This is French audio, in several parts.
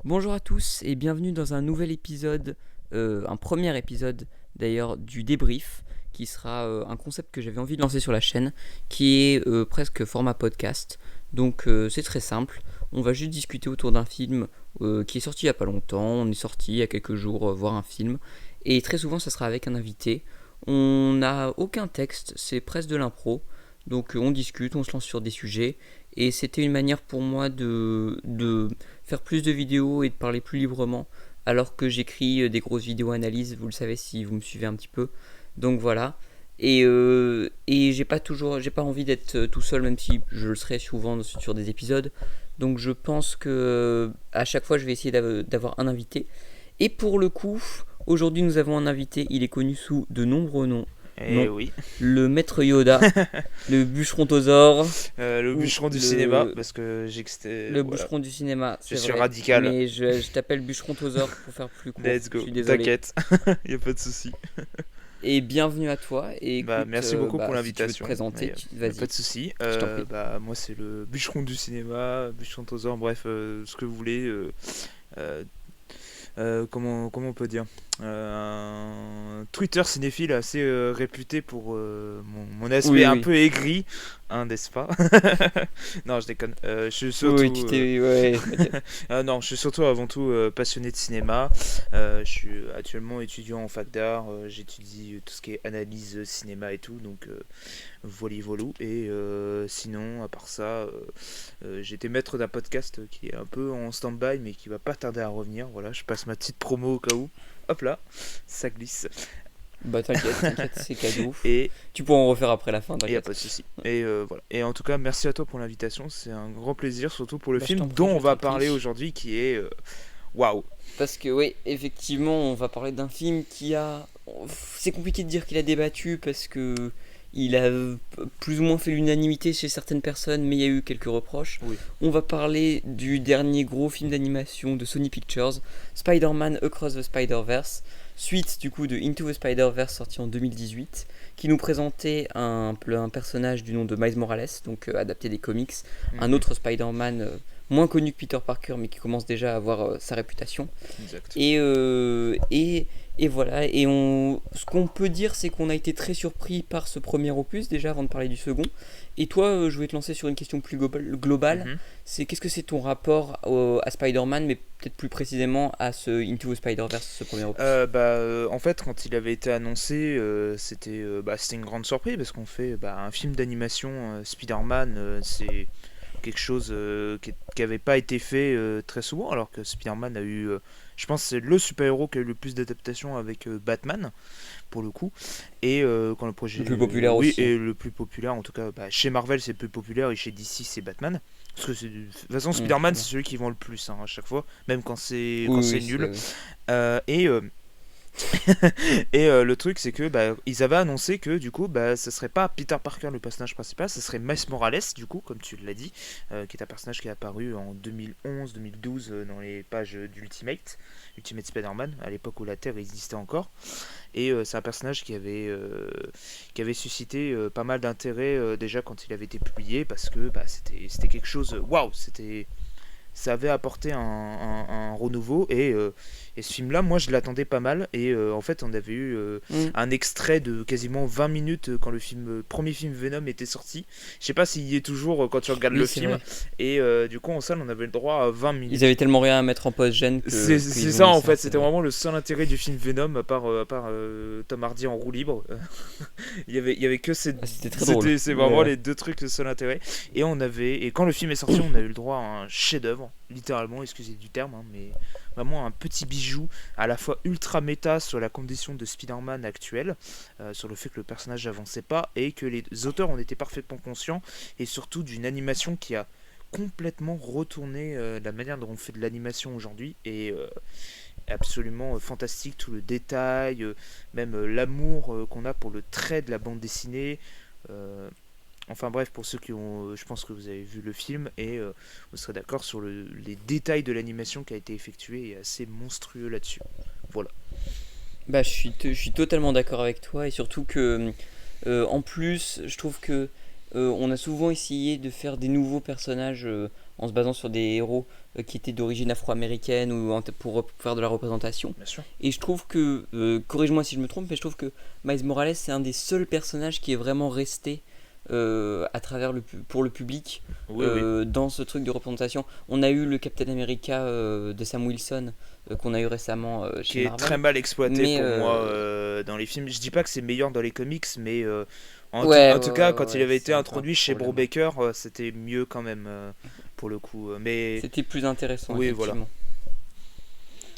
Bonjour à tous et bienvenue dans un nouvel épisode, un premier épisode d'ailleurs du débrief, qui sera un concept que j'avais envie de lancer sur la chaîne, qui est presque format podcast. Donc c'est très simple, on va juste discuter autour d'un film qui est sorti il n'y a pas longtemps, on est sorti il y a quelques jours voir un film, et très souvent ça sera avec un invité. On n'a aucun texte, c'est presque de l'impro, donc on discute, on se lance sur des sujets, et c'était une manière pour moi de faire plus de vidéos et de parler plus librement, alors que j'écris des grosses vidéos analyses, vous le savez si vous me suivez un petit peu. Donc voilà. Et j'ai pas envie d'être tout seul, même si je le serai souvent sur des épisodes. Donc je pense que à chaque fois je vais essayer d'avoir un invité. Et pour le coup, aujourd'hui nous avons un invité, il est connu sous de nombreux noms. Eh Non, oui. le maître Yoda, le bûcheron-tosaure, Le ou bûcheron du cinéma, le, parce que j'ai que c'était. le Voilà. bûcheron du cinéma, Je c'est suis vrai. radical. Mais je t'appelle bûcheron-tosaure pour faire plus court. Let's Je go. suis désolé. T'inquiète. Y a pas de souci. Et bienvenue à toi. Et Bah, écoute, merci beaucoup pour si tu veux te l'invitation. présenter, Y a pas vas-y, de souci. je t'en prie. Bah, moi, c'est le bûcheron du cinéma, bûcheron tosaure, bref, ce que vous voulez. Euh, comment on peut dire un Twitter cinéphile assez réputé pour mon aspect Oui, un oui. peu aigri, hein, n'est-ce pas? Non, je déconne. Je suis Oui, oui, surtout. tu t'es. Ouais, t'inquiète. Non, je suis surtout avant tout passionné de cinéma. Je suis actuellement étudiant en fac d'art. J'étudie tout ce qui est analyse cinéma et tout, donc volou. Et sinon, à part ça, j'étais maître d'un podcast qui est un peu en stand-by, mais qui va pas tarder à revenir. Voilà, je passe ma petite promo au cas où. Hop là, ça glisse. Bah, t'inquiète, c'est cadeau. Et Tu pourras en refaire après la fin, il n'y a t'inquiète. pas de souci. Et voilà. Et en tout cas, merci à toi pour l'invitation. C'est un grand plaisir, surtout pour le Bah, je film t'en prie, dont je on va t'en parler prie. aujourd'hui, qui est waouh. Parce que, oui, effectivement, on va parler d'un film qui a. C'est compliqué de dire qu'il a débattu parce que. Il a plus ou moins fait l'unanimité chez certaines personnes, mais il y a eu quelques reproches. Oui. On va parler du dernier gros film d'animation de Sony Pictures, Spider-Man Across the Spider-Verse, suite du coup de Into the Spider-Verse sorti en 2018, qui nous présentait un personnage du nom de Miles Morales, donc adapté des comics, un Mhm. autre Spider-Man moins connu que Peter Parker, mais qui commence déjà à avoir sa réputation. Exact. Et, et voilà, ce qu'on peut dire, c'est qu'on a été très surpris par ce premier opus, déjà avant de parler du second. Et toi, je vais te lancer sur une question plus globale. Mhm. C'est qu'est-ce que c'est ton rapport à Spider-Man, mais peut-être plus précisément à ce Into the Spider-Verse, ce premier opus. En fait, quand il avait été annoncé, c'était une grande surprise parce qu'on fait un film d'animation Spider-Man, c'est quelque chose qui avait pas été fait très souvent, alors que Spider-Man a eu, je pense, que c'est le super-héros qui a eu le plus d'adaptations avec Batman pour le coup. Et quand le Le projet, plus populaire oui, aussi, hein. et le plus populaire en tout cas, chez Marvel c'est le plus populaire et chez DC c'est Batman. Parce que de toute façon, Très Spider-Man bien. c'est celui qui vend le plus hein, à chaque fois, même quand Oui, c'est oui, nul. c'est. Et le truc, c'est que ils avaient annoncé que du coup, ce serait pas Peter Parker le personnage principal, ce serait Miles Morales, du coup, comme tu l'as dit, qui est un personnage qui est apparu en 2011-2012 dans les pages Ultimate Spider-Man, à l'époque où la Terre existait encore. Et c'est un personnage qui avait suscité pas mal d'intérêt déjà quand il avait été publié, parce que c'était quelque chose. Waouh! Ça avait apporté un renouveau et ce film là moi je l'attendais pas mal et en fait on avait eu Hmm. un extrait de quasiment 20 minutes quand le premier film Venom était sorti. Je sais pas s'il y est toujours quand tu regardes Oui, le c'est film vrai. et du coup en salle on avait le droit à 20 Ils minutes. avaient tellement rien à mettre en post-gène C'est qu'ils ont ça mis en ça, fait, c'est c'était vrai. vraiment le seul intérêt du film Venom à part Tom Hardy en roue libre. Il y avait que Ah, c'était très drôle. c'est Mais vraiment les deux trucs le seul intérêt. Et quand le film est sorti, on a eu le droit à un chef-d'œuvre, littéralement, excusez du terme, hein, mais vraiment un petit bijou à la fois ultra méta sur la condition de Spider-Man actuelle, sur le fait que le personnage n'avançait pas et que les auteurs en étaient parfaitement conscients, et surtout d'une animation qui a complètement retourné la manière dont on fait de l'animation aujourd'hui et absolument fantastique, tout le détail, même l'amour qu'on a pour le trait de la bande dessinée. euh, Enfin bref, pour ceux qui ont, je pense que vous avez vu le film et vous serez d'accord sur les détails de l'animation qui a été effectuée et assez monstrueux là-dessus. Voilà. bah, je suis totalement d'accord avec toi et surtout que, en plus, je trouve que on a souvent essayé de faire des nouveaux personnages en se basant sur des héros qui étaient d'origine afro-américaine ou pour faire de la représentation. Bien sûr. Et je trouve que, corrige-moi si je me trompe, mais je trouve que Miles Morales c'est un des seuls personnages qui est vraiment resté à travers pour le public Oui, oui. dans ce truc de représentation. On a eu le Captain America de Sam Wilson qu'on a eu récemment Qui chez est Marvel. très mal exploité Mais pour moi dans les films. Je dis pas que c'est meilleur dans les comics, mais ouais, en tout cas, quand il ouais, avait été c'est un peu un introduit chez problème. Brubaker, c'était mieux quand même pour le coup. Mais C'était plus intéressant, oui, voilà. effectivement.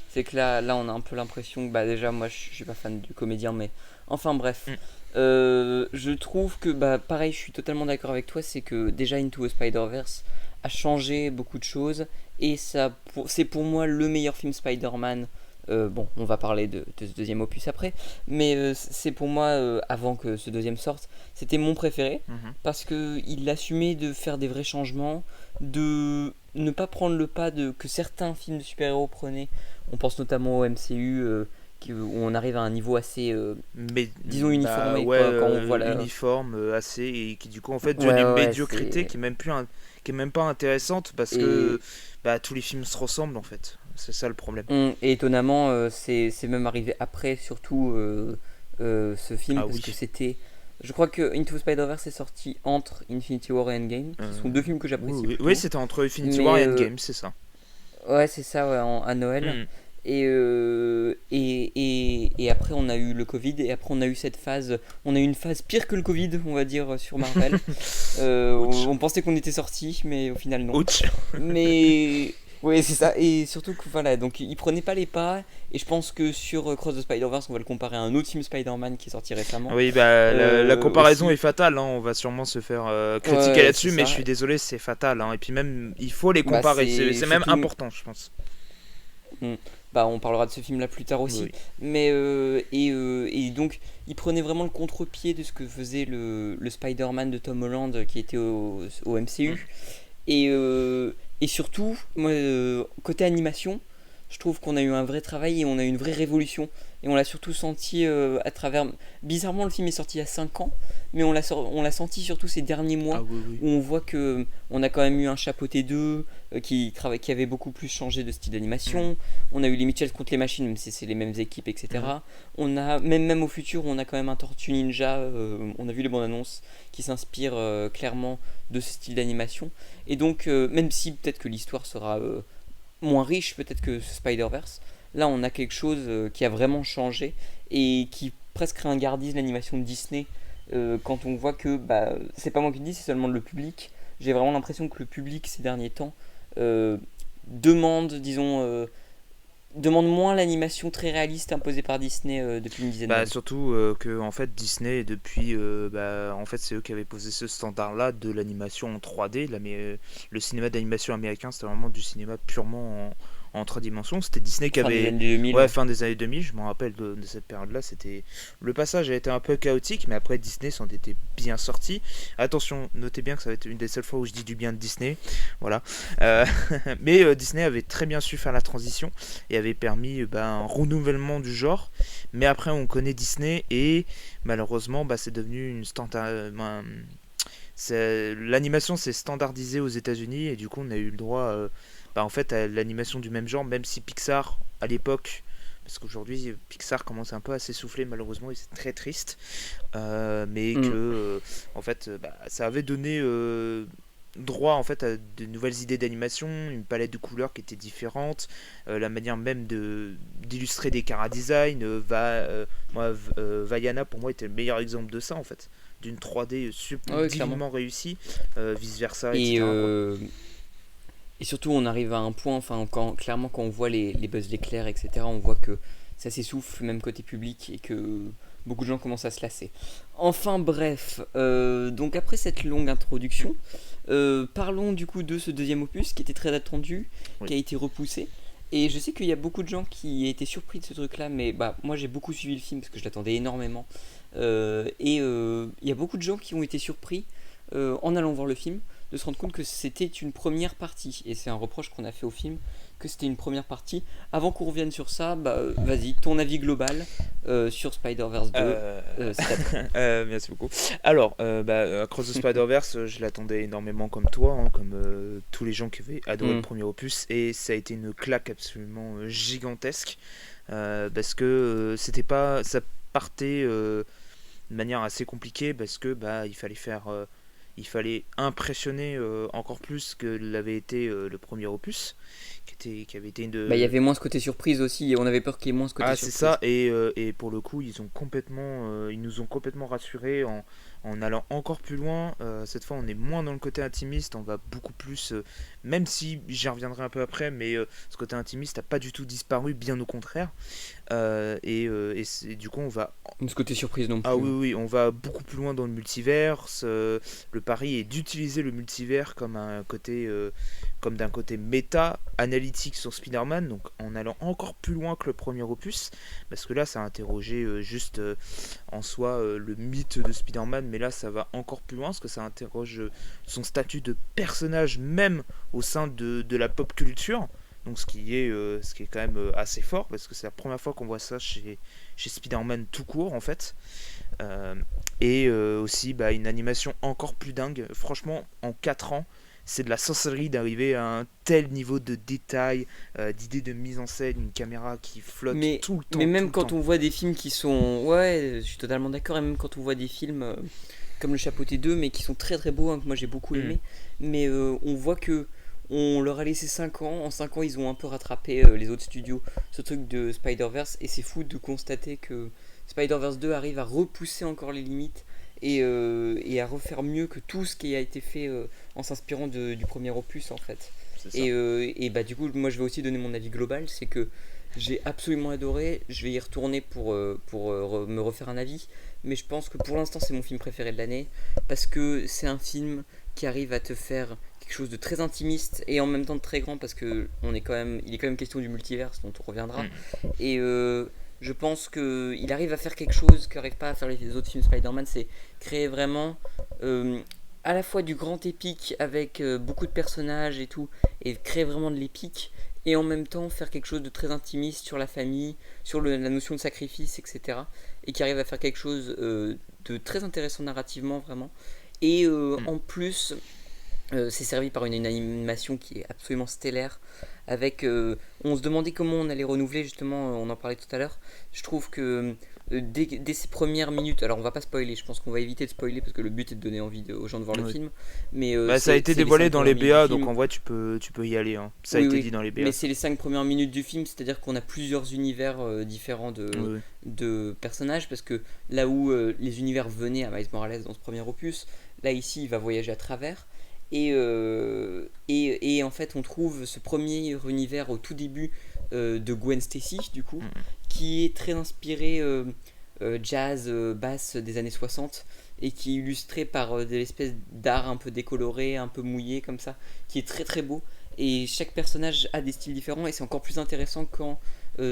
C'est que là, on a un peu l'impression que, bah, déjà, moi, je suis pas fan du comédien, mais enfin, bref. Mm. Je trouve que, bah, pareil, je suis totalement d'accord avec toi, c'est que déjà Into the Spider-Verse a changé beaucoup de choses, et c'est pour moi le meilleur film Spider-Man. Bon, on va parler de ce deuxième opus après, mais c'est pour moi, avant que ce deuxième sorte, c'était mon préféré, Mhm. parce qu'il assumait de faire des vrais changements, de ne pas prendre le pas que certains films de super-héros prenaient. On pense notamment au MCU, où on arrive à un niveau assez, Mais disons, bah uniformé, ouais, quoi, quand on voit la... uniforme, assez, et qui du coup en fait Ouais, devient une ouais, médiocrité c'est... qui est même pas intéressante parce que Et, bah tous les films se ressemblent en fait. C'est ça le problème. et étonnamment, c'est même arrivé après, surtout, ce film, Ah parce que oui. c'était... Je crois que Into the Spider-Verse est sorti entre Infinity War et Endgame, qui Euh, sont deux films que oui, j'apprécie oui, oui, plutôt. c'était entre Infinity War Mais, et Endgame, c'est ça. ouais, c'est ça, ouais, à Noël. Hmm. Et après, on a eu le Covid, et après, on a eu cette phase. On a eu une phase pire que le Covid, on va dire, sur Marvel. Ouch. On pensait qu'on était sorti, mais au final, non. Ouch. Mais. Oui, c'est ça. Et surtout que, voilà, donc il prenait pas les pas. Et je pense que sur Cross the Spider-Verse, on va le comparer à un autre film Spider-Man qui est sorti récemment. Oui, bah la comparaison Aussi. est fatale, hein. On va sûrement se faire critiquer Ouais, c'est là-dessus, mais je ça. suis désolé, c'est fatal, hein. Et puis même, il faut les Bah, comparer, c'est c'est même surtout. important, je pense. Hmm. Bah, on parlera de ce film-là plus tard Oui, aussi. oui. Mais, et donc, il prenait vraiment le contre-pied de ce que faisait le Spider-Man de Tom Holland qui était au Mm. MCU. Et surtout, moi, côté animation, je trouve qu'on a eu un vrai travail et on a eu une vraie révolution. Et on l'a surtout senti à travers... Bizarrement, le film est sorti il y a 5 ans, mais on l'a senti surtout ces derniers Ah mois, oui, oui. où on voit que on a quand même eu un Chapeauté 2 qui avait beaucoup plus changé de style Mm. d'animation. On a eu les Mitchells contre les machines, même si c'est les mêmes équipes, Mm. etc. On a, même au futur, on a quand même un Tortue Ninja, on a vu les bandes annonces, qui s'inspire clairement de ce style d'animation. Et donc, même si peut-être que l'histoire sera moins riche, peut-être que ce Spider-Verse, là on a quelque chose qui a vraiment changé et qui presque ringardise l'animation de Disney quand on voit que, bah, c'est pas moi qui le dis, c'est seulement le public. J'ai vraiment l'impression que le public ces derniers temps euh, demande, disons, demande moins l'animation très réaliste imposée par Disney depuis une dizaine Bah d'années. surtout que en fait Disney depuis bah en fait c'est eux qui avaient posé ce standard là de l'animation en 3D là, mais le cinéma d'animation américain c'était vraiment du cinéma purement en 3 dimensions. C'était Disney qui Fin des avait années 2000, ouais ouais. fin des années 2000, je m'en rappelle de cette période là. C'était le passage a été un peu chaotique, mais après Disney s'en était bien sorti. Attention, notez bien que ça va être une des seules fois où je dis du bien de Disney, voilà. Euh, mais Disney avait très bien su faire la transition et avait permis bah, un renouvellement du genre. Mais après, on connaît Disney et malheureusement, bah, c'est devenu une standard. L'animation s'est standardisée aux États-Unis et du coup, on a eu le droit bah, en fait, à l'animation du même genre, même si Pixar, à l'époque, parce qu'aujourd'hui, Pixar commence un peu à s'essouffler malheureusement et c'est très triste, mais que Mm. en fait, bah, ça avait donné droit en fait à de nouvelles idées d'animation, une palette de couleurs qui était différente, la manière même de d'illustrer des chara-design. Vaiana pour moi était le meilleur exemple de ça en fait, d'une 3D Ah ouais, clairement. divinement réussie, vice versa, Et, etc. quoi. et surtout, on arrive à un point, enfin, clairement, quand on voit les Buzz l'éclair, etc., on voit que ça s'essouffle, même côté public, et que beaucoup de gens commencent à se lasser. Enfin, bref, donc après cette longue Mm. introduction, parlons du coup de ce deuxième opus qui était très attendu, Oui. qui a été repoussé. Et je sais qu'il y a beaucoup de gens qui étaient surpris de ce truc-là, mais bah, moi j'ai beaucoup suivi le film parce que je l'attendais énormément. Il y a beaucoup de gens qui ont été surpris en allant voir le film de se rendre compte que c'était une première partie. Et c'est un reproche qu'on a fait au film, que c'était une première partie. Avant qu'on revienne sur ça, vas-y, ton avis global sur Spider-Verse 2, Euh, c'est à toi. Merci beaucoup. Alors, Across the Spider-Verse, je l'attendais énormément comme toi, hein, comme tous les gens qui avaient adoré le Hmm. premier opus, et ça a été une claque absolument gigantesque, parce que c'était pas, ça partait de manière assez compliquée, parce que il fallait impressionner encore plus que l'avait été le premier opus, qui avait été une Il y de, avait moins ce côté surprise aussi, et on avait peur qu'il y ait moins ce côté ah, c'est ça, surprise. et pour le coup, ils nous ont complètement rassurés en allant encore plus loin. Cette fois, on est moins dans le côté intimiste, on va beaucoup plus, même si j'y reviendrai un peu après, mais ce côté intimiste n'a pas du tout disparu, bien au contraire. Du coup, on va Ce côté surprise non ah plus, oui, hein. oui, on va beaucoup plus loin dans le multiverse. Le pari est d'utiliser le multivers comme d'un côté méta, analytique sur Spider-Man, donc en allant encore plus loin que le premier opus, parce que là, ça a interrogé juste en soi le mythe de Spider-Man, mais là, ça va encore plus loin, parce que ça interroge son statut de personnage même au sein de la pop culture. Donc ce qui est quand même assez fort, parce que c'est la première fois qu'on voit ça chez Spider-Man tout court en fait. Euh, Aussi une animation encore plus dingue. Franchement, en 4 ans, c'est de la sorcellerie d'arriver à un tel niveau de détail, d'idées de mise en scène, une caméra qui flotte tout le Mais temps, tout même le quand temps. on voit des films qui sont... Ouais, je suis totalement d'accord, et même quand on voit des films comme Le Chapeauté 2, mais qui sont très très beaux, hein, que moi j'ai beaucoup Hmm, aimé, mais on voit que on leur a laissé 5 ans, en 5 ans ils ont un peu rattrapé les autres studios, ce truc de Spider-Verse, et c'est fou de constater que Spider-Verse 2 arrive à repousser encore les limites, et à refaire mieux que tout ce qui a été fait en s'inspirant du premier opus en fait. c'est ça. Et bah du coup, moi je vais aussi donner mon avis global, c'est que j'ai absolument adoré, je vais y retourner pour me refaire un avis, mais je pense que pour l'instant c'est mon film préféré de l'année, parce que c'est un film qui arrive à te faire quelque chose de très intimiste et en même temps de très grand, parce que il est quand même question du multiverse dont on reviendra, Hmm, et je pense qu'il arrive à faire quelque chose qu'arrivent pas à faire les autres films Spider-Man, c'est créer vraiment euh, à la fois du grand épique avec beaucoup de personnages et tout, et créer vraiment de l'épique, et en même temps faire quelque chose de très intimiste sur la famille, sur la notion de sacrifice, etc. Et qui arrive à faire quelque chose de très intéressant narrativement, vraiment. Et hmm. en plus, c'est servi par une animation qui est absolument stellaire. Avec, on se demandait comment on allait renouveler, justement, on en parlait tout à l'heure. Je trouve que dès ces premières minutes, alors on va pas spoiler, je pense qu'on va éviter de spoiler parce que le but est de donner envie aux gens de voir le Oui. film. Mais Bah, ça a été c'est les dévoilé 5 dans premières les minutes du BA, donc film. en vrai, tu peux y aller, hein. Ça a Oui, été oui, dit dans les mais BA, c'est ça. les 5 premières minutes du film, c'est-à-dire qu'on a plusieurs univers différents Oui, oui. de personnages, parce que là où les univers venaient à Miles Morales dans ce premier opus, là ici il va voyager à travers, et en fait on trouve ce premier univers au tout début de Gwen Stacy, du coup, Hmm, hmm. qui est très inspiré jazz, basse des années 60, et qui est illustré par des espèces d'art un peu décoloré, un peu mouillé comme ça, qui est très très beau. Et chaque personnage a des styles différents, et c'est encore plus intéressant quand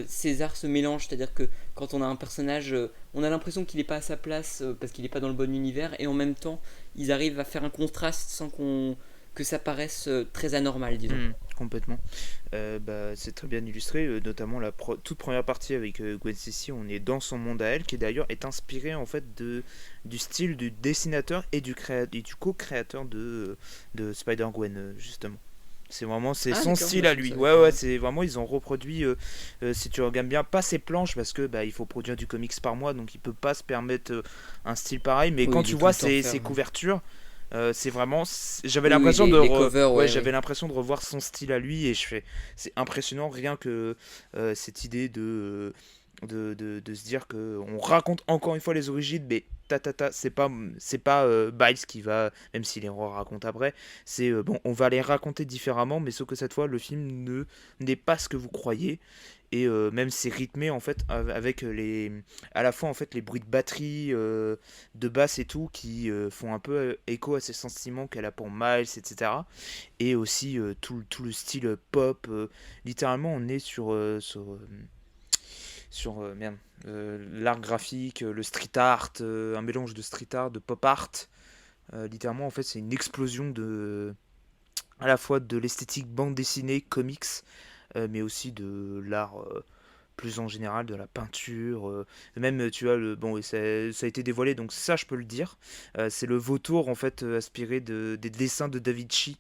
ces arts se mélangent, c'est-à-dire que quand on a un personnage, on a l'impression qu'il n'est pas à sa place parce qu'il n'est pas dans le bon univers, et en même temps ils arrivent à faire un contraste sans que ça paraisse très anormal, disons. Complètement. C'est très bien illustré, notamment toute première partie avec Gwen Stacy. On est dans son monde à elle, qui d'ailleurs est inspiré en fait du style du dessinateur et du co-créateur de Spider-Gwen, justement. C'est Ah son d'accord, moi style à je ne lui. savais Ouais, pas. ouais, c'est vraiment, ils ont reproduit, si tu regardes bien, pas ses planches, parce que il faut produire du comics par mois, donc il peut pas se permettre un style pareil, mais Oui, quand tu de tout vois le temps faire. ses couvertures, c'est vraiment, j'avais Oui, oui, l'impression les covers, ouais, ouais, j'avais ouais. l'impression de revoir son style à lui, et c'est impressionnant, rien que cette idée de se dire que on raconte encore une fois les origines, mais c'est pas Biles qui va, même s'il les raconte après, c'est bon, on va les raconter différemment, mais sauf que cette fois le film ne n'est pas ce que vous croyez, et même c'est rythmé en fait avec à la fois en fait les bruits de batterie, de basse et tout, qui font un peu écho à ces sentiments qu'elle a pour Miles, etc. Et aussi tout le style pop, littéralement on est sur merde, l'art graphique, le street art, un mélange de street art, de pop art. Littéralement, en fait, c'est une explosion à la fois de l'esthétique bande dessinée, comics, mais aussi de l'art plus en général, de la peinture, même tu vois, bon, et ça a été dévoilé, donc ça je peux le dire. C'est le vautour en fait inspiré des dessins de Da Vinci.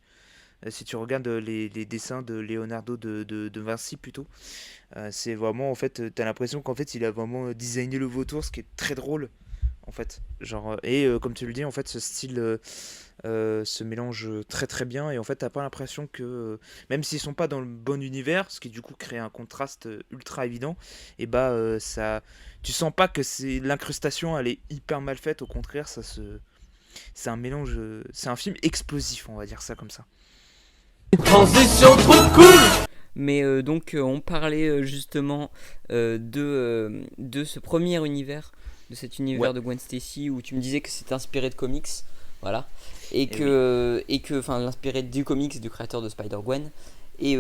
Si tu regardes les dessins de Leonardo de Vinci plutôt, c'est vraiment en fait, t'as l'impression qu'en fait il a vraiment designé le vautour, ce qui est très drôle en fait. Genre, comme tu le dis, en fait, ce style se mélange très très bien et en fait, t'as pas l'impression que, même s'ils sont pas dans le bon univers, ce qui du coup crée un contraste ultra évident, et bah ça, tu sens pas que c'est l'incrustation, elle est hyper mal faite. Au contraire, c'est un mélange, c'est un film explosif, on va dire ça comme ça. Transition trop cool. Mais donc on parlait justement de ce premier univers, de cet univers Ouais. de Gwen Stacy où tu me disais que c'était inspiré de comics, voilà, et Et que enfin l'inspiré du comics du créateur de Spider-Gwen. Et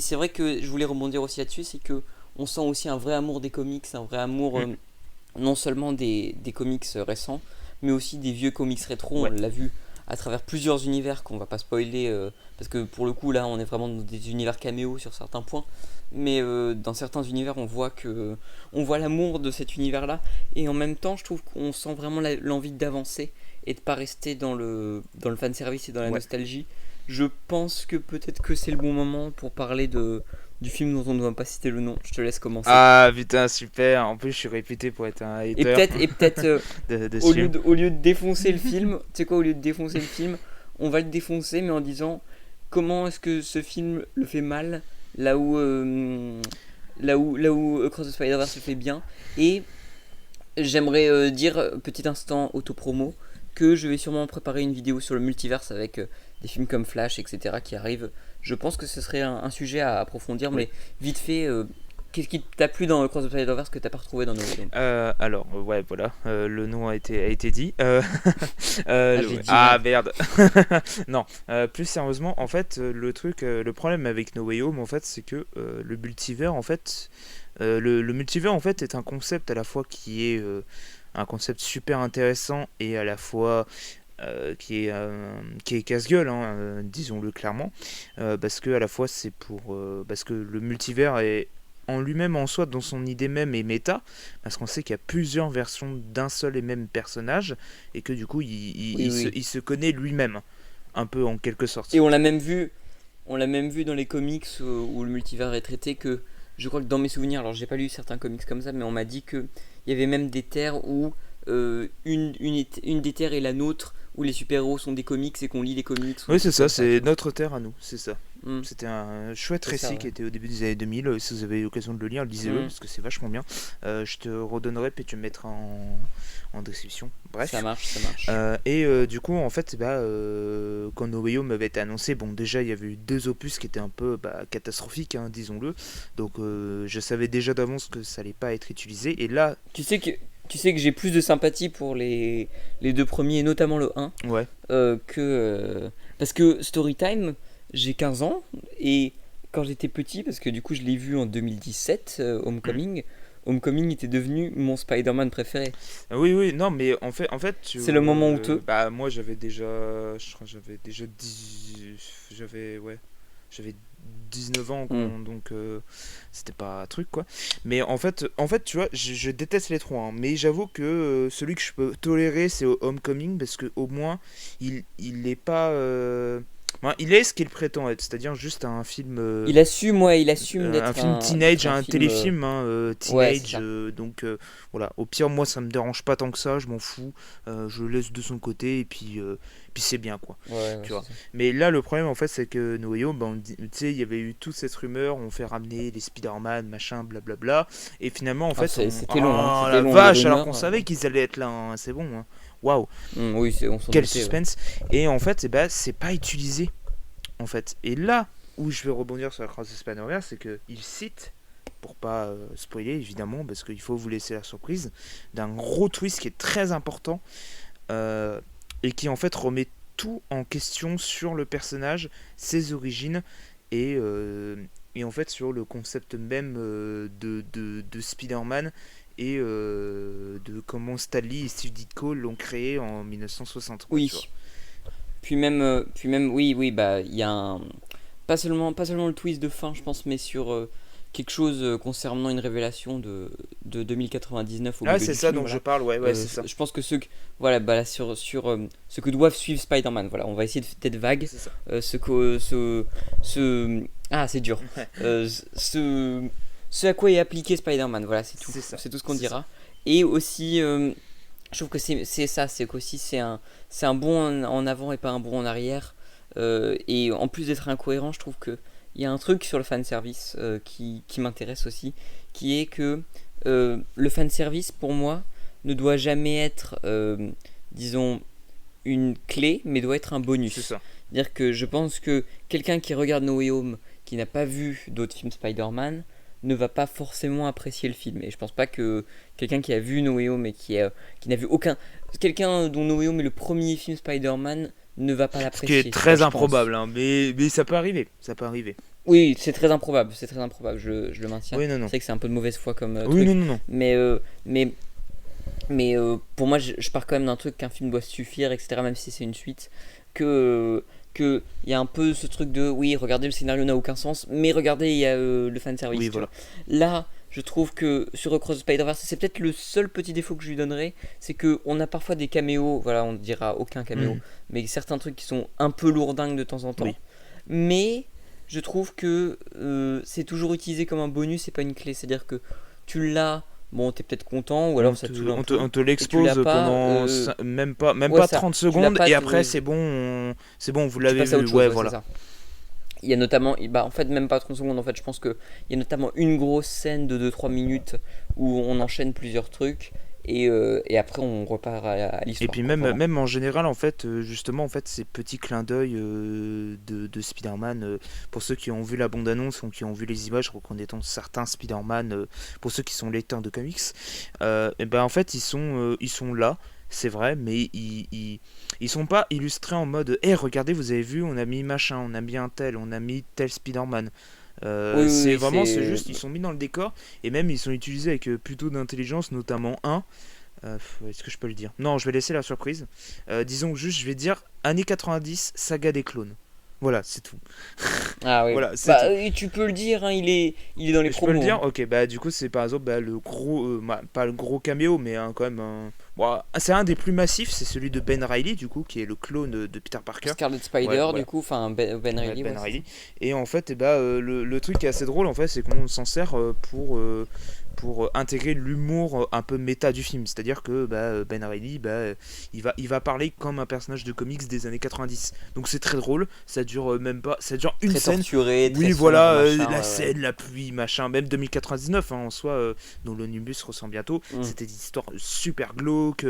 c'est vrai que je voulais rebondir aussi là-dessus, c'est que on sent aussi un vrai amour des comics, un vrai amour Mm. non seulement des comics récents, mais aussi des vieux comics rétro. On Ouais. l'a vu à travers plusieurs univers qu'on va pas spoiler, parce que pour le coup là on est vraiment dans des univers caméo sur certains points, mais dans certains univers on voit l'amour de cet univers là, et en même temps je trouve qu'on sent vraiment l'envie d'avancer et de pas rester dans le fan service et dans la Ouais. nostalgie. Je pense que peut-être que c'est le bon moment pour parler du film dont on ne va pas citer le nom. Je te laisse commencer. Ah putain, super. En plus, je suis réputé pour être un Et hater peut-être de ce film. au lieu de défoncer le film, tu sais quoi, au lieu de défoncer le film, on va le défoncer, mais en disant comment est-ce que ce film le fait mal, là où Across the Spider-Verse le fait bien. Et j'aimerais dire, petit instant auto-promo, que je vais sûrement préparer une vidéo sur le multiverse avec des films comme Flash, etc. qui arrivent. Je pense que ce serait un sujet à approfondir, Oui. mais vite fait, qu'est-ce qui t'a plu dans Across the Spider-Verse que t'as pas retrouvé dans No Way Home? Alors, ouais, voilà, le nom a été dit. J'ai dit Ah non. merde. Non, plus sérieusement, en fait, le truc, le problème avec No Way Home, en fait, c'est que le multivers, en fait, le multivers, en fait, est un concept à la fois qui est un concept super intéressant et à la fois qui est casse-gueule, hein, disons-le clairement, parce que à la fois c'est parce que le multivers est en lui-même en soi dans son idée même est méta, parce qu'on sait qu'il y a plusieurs versions d'un seul et même personnage et que du coup Oui, oui. il se connaît lui-même un peu en quelque sorte. Et on l'a même vu dans les comics où le multivers est traité, que je crois que dans mes souvenirs, alors j'ai pas lu certains comics comme ça, mais on m'a dit que il y avait même des terres où une des terres est la nôtre, où les super-héros sont des comics et qu'on lit les comics. Ou un Oui, c'est truc ça, comme ça, c'est tu vois. notre terre à nous, c'est ça. Hmm, C'était un chouette c'est ça, récit ouais. qui était au début des années 2000. Si vous avez l'occasion de le lire, lisez-le Hmm, parce que c'est vachement bien. Je te redonnerai puis tu me mettras en description. ça Bref. marche, ça marche. Du coup, en fait, quand No Way Home avait été annoncé, bon, déjà il y avait eu deux opus qui étaient un peu catastrophiques, hein, disons-le. Donc je savais déjà d'avance que ça allait pas être utilisé. Et là, Tu sais que j'ai plus de sympathie pour les deux premiers, et notamment le 1, ouais, parce que Storytime, j'ai 15 ans, et quand j'étais petit, parce que du coup je l'ai vu en 2017, Homecoming était devenu mon Spider-Man préféré. oui, oui, non, mais en fait, C'est le moment honteux. moi je crois que j'avais déjà 10, j'avais 19 ans, donc c'était pas un truc quoi. Mais en fait, tu vois, je déteste les trois, hein, mais j'avoue que celui que je peux tolérer, c'est Homecoming parce que au moins, il est pas, il est ce qu'il prétend être, c'est-à-dire juste un film. Il assume Un d'être film teenage, d'être un un film. téléfilm, hein, Ouais, c'est teenage, ça. donc voilà. Au pire, moi ça me dérange pas tant que ça, je m'en fous, je le laisse de son côté et puis c'est bien quoi, Ouais, tu c'est vois. ça. Mais là, le problème en fait, c'est que No Way Home, tu sais, il y avait eu toute cette rumeur, on fait ramener les Spider-Man, machin, blablabla, et finalement en Ah, fait, c'était long, hein. oh C'était la long, les vache, alors rumeurs. qu'on savait qu'ils allaient être là, hein, c'est bon, hein. Waouh, Oui, on s'en quel doutait, ouais. suspense. Et en fait, c'est pas utilisé en fait. Et là où je vais rebondir sur la Cross Spider-Verse, c'est qu'il cite, pour pas spoiler évidemment, parce qu'il faut vous laisser la surprise, d'un gros twist qui est très important euh, et qui en fait remet tout en question sur le personnage, ses origines et, euh, et en fait sur le concept même de Spider-Man et de comment Stan Lee et Steve Ditko l'ont créé en 1963. Tu vois. Oui. Puis même, oui, bah, il y a pas seulement le twist de fin, je pense, mais sur quelque chose concernant une révélation de 2099 au Ah, milieu c'est du ça film, dont voilà. je parle, ouais, c'est ça. Je pense que voilà, bah, là, sur ce que doivent suivre Spider-Man, voilà, on va essayer d'être vague. C'est ça. C'est dur. Ouais. Ce à quoi est appliqué Spider-Man, voilà, c'est tout. C'est ça. C'est tout ce qu'on C'est dira. Et aussi, je trouve que c'est ça, c'est qu'aussi c'est un bond en avant et pas un bond en arrière. Et en plus d'être incohérent, je trouve que il y a un truc sur le fanservice qui m'intéresse aussi, qui est que le fanservice, pour moi, ne doit jamais être, disons, une clé, mais doit être un bonus. C'est ça. C'est-à-dire que je pense que quelqu'un qui regarde No Way Home, qui n'a pas vu d'autres films Spider-Man, ne va pas forcément apprécier le film. Et je pense pas que quelqu'un qui a vu No Way Home et qui n'a vu aucun... Quelqu'un dont No Way Home est le premier film Spider-Man ne va pas Ce qui l'apprécier. est très je pense. improbable, hein, mais ça peut arriver. Ça peut arriver. Oui, c'est très improbable, je le maintiens. Oui, non. C'est vrai que c'est un peu de mauvaise foi comme Oui, truc. non. Mais pour moi, je pars quand même d'un truc qu'un film doit suffire, etc., même si c'est une suite. Que il y a un peu ce truc de oui, regardez, le scénario n'a aucun sens, mais regardez, il y a le fanservice. Oui, tu voilà. vois. Là, je trouve que sur Across the Spider-Verse, c'est peut-être le seul petit défaut que je lui donnerais, c'est qu'on a parfois des caméos, voilà, on ne dira aucun caméo, mais certains trucs qui sont un peu lourdingues de temps en temps. Oui. Mais je trouve que c'est toujours utilisé comme un bonus et pas une clé, c'est-à-dire que tu l'as. Bon, t'es peut-être content, ou alors ça te saoule un peu. On te l'expose l'as pas, pendant même pas ouais, ça, 30 tu l'as secondes pas, et après c'est bon, vous tu l'avez passes à vu. autre chose, Ouais, ouais, voilà. c'est ça. Il y a notamment, en fait, même pas 30 secondes, en fait, je pense qu'il y a notamment une grosse scène de 2-3 minutes où on enchaîne plusieurs trucs et après on repart à l'histoire. Et puis quoi, vraiment. même en général, en fait, justement, en fait, ces petits clins d'œil de Spider-Man, pour ceux qui ont vu la bande-annonce ou qui ont vu les images reconnaissant certains Spider-Man, pour ceux qui sont lecteurs de comics, et ben en fait, ils sont là. C'est vrai, mais ils sont pas illustrés en mode regardez, vous avez vu, on a mis machin, on a mis un tel, on a mis tel Spider-Man. Oui, C'est oui, vraiment, c'est c'est juste, ils sont mis dans le décor et même ils sont utilisés avec plutôt d'intelligence, notamment un. Est-ce que je peux le dire? Non, je vais laisser la surprise. Disons juste, je vais dire années 90, saga des clones. Voilà, c'est tout. Ah oui. Voilà, c'est Bah, tout. tu peux le dire, hein, il est dans les Je promos. peux le dire? Hein. Ok, bah du coup, c'est par exemple le gros, pas le gros caméo, mais quand même bon, c'est un des plus massifs, c'est celui de Ben Reilly, du coup, qui est le clone de Peter Parker. Scarlet Spider, Ouais, voilà. du coup, enfin Ben Reilly. Ben Ouais, Reilly. Et en fait, le truc qui est assez drôle, en fait, c'est qu'on s'en sert pour intégrer l'humour un peu méta du film. C'est-à-dire que Ben Reilly, il va parler comme un personnage de comics des années 90. Donc c'est très drôle, ça dure même pas, ça dure une très scène. torturé, très Oui, sombre, voilà, machin, la ouais, scène, la pluie, machin, même 2099 en soi, dont l'Omnibus ressent bientôt. C'était des histoires super glauques,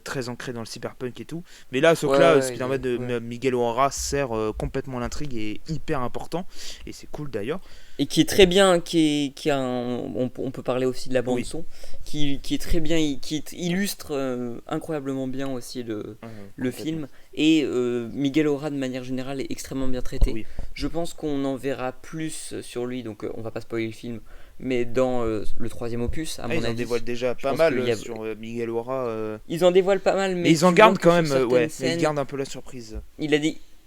très ancrées dans le cyberpunk et tout. Mais là, sauf que là, Spider-Man de Miguel O'Hara sert complètement l'intrigue et est hyper important. Et c'est cool d'ailleurs. Et qui est très bien, on peut parler aussi de la bande son, qui est très bien, qui illustre incroyablement bien aussi le film. Et Miguel O'Hara de manière générale est extrêmement bien traité. Oui. Je pense qu'on en verra plus sur lui, donc on va pas spoiler le film, mais dans le troisième opus, à mon Ils en avis. dévoilent déjà pas pense mal qu'il y a- sur Miguel O'Hara. Ils en dévoilent pas mal, mais ils en tu gardent vois que quand sur même, certaines mais ils scènes, gardent un peu la surprise.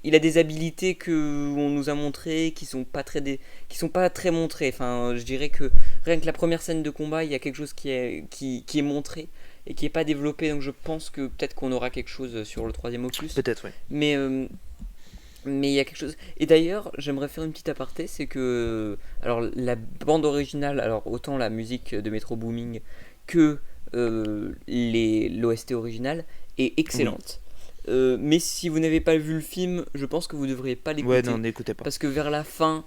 il a des habilités que on nous a montrées qui sont pas très montrées. Enfin, je dirais que rien que la première scène de combat, il y a quelque chose qui est montré et qui est pas développé. Donc je pense que peut-être qu'on aura quelque chose sur le troisième opus. Peut-être, oui. Mais il y a quelque chose. Et d'ailleurs, j'aimerais faire une petite aparté, c'est que alors la bande originale, alors autant la musique de Metro Booming que l'OST originale est excellente. Mais si vous n'avez pas vu le film, je pense que vous ne devriez pas l'écouter. Ouais, non, n'écoutez pas. Parce que vers la fin,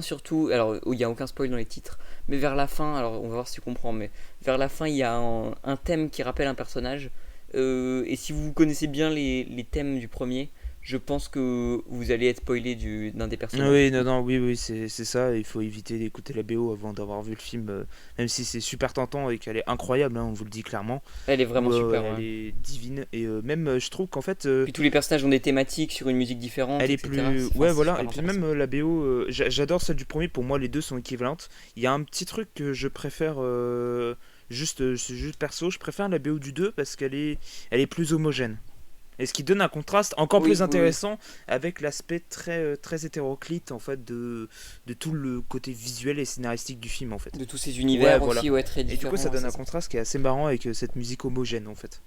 surtout, alors il n'y a aucun spoil dans les titres, mais vers la fin, alors on va voir si tu comprends, mais vers la fin, il y a un thème qui rappelle un personnage. Et si vous connaissez bien les thèmes du premier, je pense que vous allez être spoilé d'un des personnages. Oui, oui, c'est ça. Il faut éviter d'écouter la BO avant d'avoir vu le film, même si c'est super tentant et qu'elle est incroyable, hein, on vous le dit clairement. Elle est vraiment super. Elle est divine et même je trouve qu'en fait. Puis tous les personnages ont des thématiques sur une musique différente. Elle est etc. plus. C'est Ouais, super voilà. Et puis intéressant. même la BO, j'adore celle du premier. Pour moi, les deux sont équivalentes. Il y a un petit truc que je préfère. C'est juste perso, je préfère la BO du 2 parce qu'elle est plus homogène. Et ce qui donne un contraste encore Oui, plus oui, oui. intéressant avec l'aspect très hétéroclite en fait de tout le côté visuel et scénaristique du film en fait. De tous ces Ouais, univers voilà. aussi, ouais, très Et du coup, différents, ça ouais, donne c'est un ça. contraste qui est assez marrant avec cette musique homogène en fait,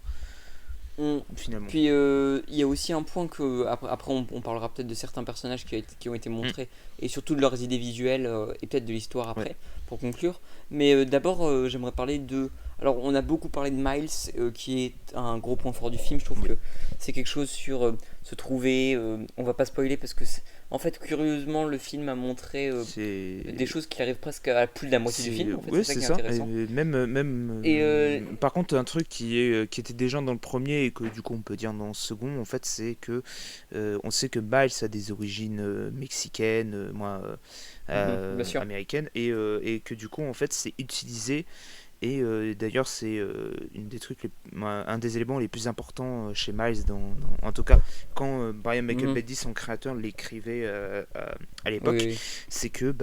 Mm. finalement. Puis il y a aussi un point que après on parlera peut-être de certains personnages qui ont été Mm. montrés et surtout de leurs idées visuelles et peut-être de l'histoire Ouais. après pour conclure. Mais d'abord j'aimerais parler de. Alors on a beaucoup parlé de Miles qui est un gros point fort du film. Je trouve Oui. que c'est quelque chose sur se trouver. On va pas spoiler parce que en fait curieusement le film a montré C'est des choses qui arrivent presque à plus de la moitié du film. En fait ouais, c'est ça c'est qui est ça. intéressant. Et même Et par contre, un truc qui était déjà dans le premier et que du coup on peut dire dans le second, en fait, c'est que on sait que Miles a des origines mexicaines, bien sûr. américaines, et que du coup, en fait, c'est utilisé. Et d'ailleurs, c'est un des éléments les plus importants chez Miles, en tout cas, quand Brian Michael Mhm. Bendis, son créateur, l'écrivait à Oui, l'époque, oui. c'est que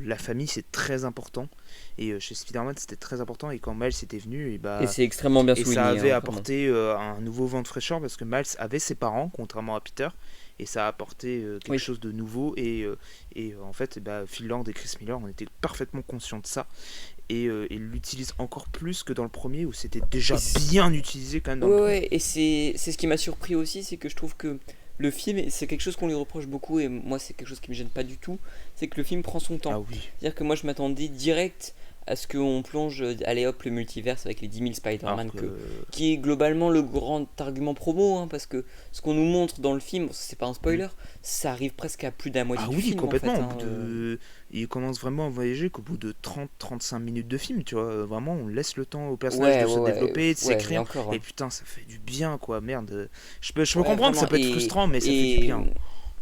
la famille, c'est très important. Et chez Spider-Man, c'était très important. Et quand Miles était venu, Et c'est extrêmement bien et souligné, ça avait hein, vraiment. apporté un nouveau vent de fraîcheur parce que Miles avait ses parents, contrairement à Peter. Et ça a apporté quelque Oui. chose de nouveau. Et en fait, Phil Lord et Chris Miller, on était parfaitement conscients de ça. Et ils l'utilisent encore plus que dans le premier où c'était déjà Et bien utilisé quand même dans ouais, le premier. ouais, et c'est ce qui m'a surpris aussi, c'est que je trouve que le film, et c'est quelque chose qu'on lui reproche beaucoup, et moi c'est quelque chose qui me gêne pas du tout, c'est que le film prend son temps. Ah oui. C'est-à-dire que moi je m'attendais direct à ce qu'on plonge, allez hop, le multiverse avec les 10 000 Alors Spider-Man, que qui est globalement le grand argument promo, hein, parce que ce qu'on nous montre dans le film, c'est pas un spoiler, ça arrive presque à plus de la moitié ah du oui, film complètement. en fait. Au bout de... Il commence vraiment à voyager qu'au bout de 30-35 minutes de film, tu vois. Vraiment, on laisse le temps au personnage Ouais, de se ouais, développer, de ouais, et s'écrire. encore. Et putain, ça fait du bien, quoi. Merde. Je peux Ouais, comprendre que ça vraiment, peut être frustrant, mais ça fait du bien.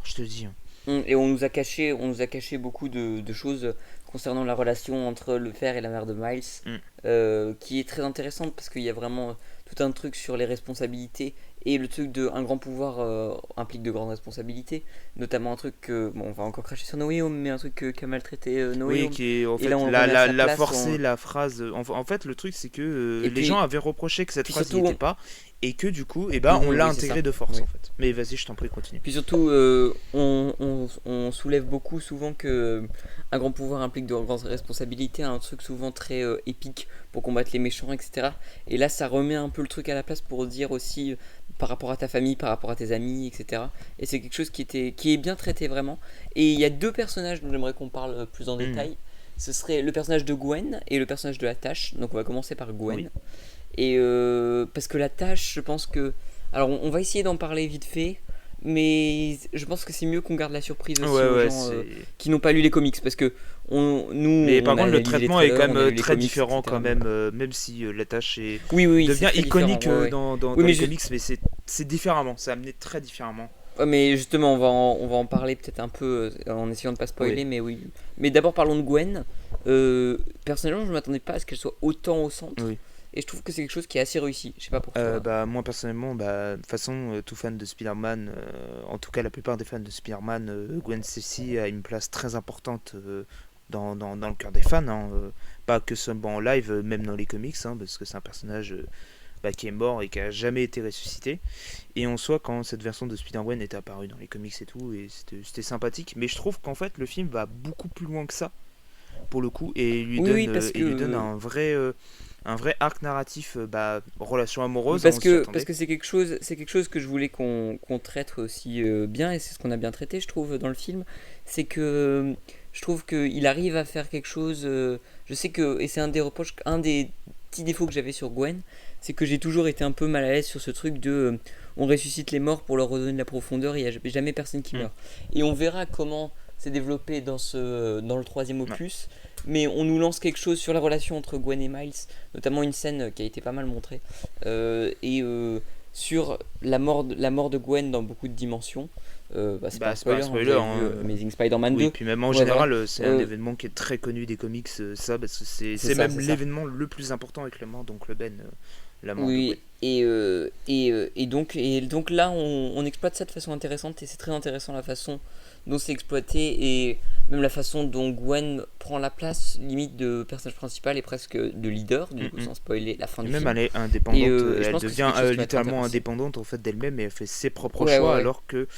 Je te dis. Et on nous a caché beaucoup de choses concernant la relation entre le père et la mère de Miles, Mm. qui est très intéressante parce qu'il y a vraiment tout un truc sur les responsabilités et le truc de un grand pouvoir implique de grandes responsabilités, notamment un truc que bon, on va encore cracher sur No Way Home, mais un truc qu'a maltraité No Way Oui, Home. qui est en Et fait là on le remet à sa la place. forcer la phrase. En fait, le truc c'est que Et les puis, gens avaient reproché que cette puis phrase n'y surtout, était pas et que du coup, on Mhm, l'a oui, c'est intégré ça. de force Oui. en fait. Mais vas-y, je t'en prie, continue. Puis surtout, on soulève beaucoup souvent que un grand pouvoir implique de grandes responsabilités, un truc souvent très épique pour combattre les méchants, etc. Et là, ça remet un peu le truc à la place pour dire aussi par rapport à ta famille, par rapport à tes amis, etc. Et c'est quelque chose qui est bien traité vraiment. Et il y a deux personnages dont j'aimerais qu'on parle plus en Mhm. détail. Ce serait le personnage de Gwen et le personnage de la Tâche. Donc on va commencer par Gwen. Oui. Et parce que la Tâche, je pense que... Alors on va essayer d'en parler vite fait, mais je pense que c'est mieux qu'on garde la surprise aussi aux Ouais, gens c'est. qui n'ont pas lu les comics, parce que nous, Mais on par a contre, le analysé les traitement est trailers, quand on a même lu les très comics, différent etc. quand même si la tâche est Oui, oui, devient c'est très iconique différent, ouais, ouais. dans Oui, mais les ju- comics, mais c'est différemment, c'est amené très différemment. Ouais, mais justement, on va en parler peut-être un peu en essayant de pas spoiler, Oui. mais oui. Mais d'abord parlons de Gwen. Personnellement, je m'attendais pas à ce qu'elle soit autant au centre. Oui. Et je trouve que c'est quelque chose qui est assez réussi. Je sais pas pour toi. Moi personnellement, de toute façon, tout fan de Spider-Man, en tout cas la plupart des fans de Spider-Man, Gwen Stacy a une place très importante dans le cœur des fans, hein, pas que seulement en live, même dans les comics, hein, parce que c'est un personnage qui est mort et qui a jamais été ressuscité. Et en soi, quand cette version de Spider-Man est apparue dans les comics et tout, et c'était sympathique, mais je trouve qu'en fait le film va beaucoup plus loin que ça, pour le coup, et Oui, parce que lui donne un vrai arc narratif, relation amoureuse, parce on s'y que attendait. c'est quelque chose que je voulais qu'on traite aussi bien, et c'est ce qu'on a bien traité, je trouve, dans le film. C'est que je trouve qu'il arrive à faire quelque chose. Je sais que, et c'est un des reproches, un des petits défauts que j'avais sur Gwen, c'est que j'ai toujours été un peu mal à l'aise sur ce truc de on ressuscite les morts pour leur redonner de la profondeur, et il n'y a jamais personne qui meurt. Et on verra comment c'est développé dans le troisième opus. Mais on nous lance quelque chose sur la relation entre Gwen et Miles, notamment une scène qui a été pas mal montrée, et sur la mort de Gwen dans beaucoup de dimensions. C'est pas un C'est pas un spoiler, spoiler, hein, vous avez hein. vu Amazing Spider-Man 2. Oui, puis même en Ouais, général, voilà. c'est un Euh, événement qui est très connu des comics, ça, parce que c'est ça, même c'est ça. l'événement le plus important avec la mort d'Oncle Ben, l'amende. Oui, Oui. et donc là, on exploite ça de façon intéressante et c'est très intéressant la façon dont c'est exploité et même la façon dont Gwen prend la place limite de personnage principal et presque de leader, du coup, Mm, mm. sans spoiler la fin Et du même film. elle est indépendante, Et je elle pense que c'est devient quelque chose qui va être littéralement intéressant. indépendante en fait d'elle-même et elle fait ses propres Ouais, ouais, choix ouais. alors que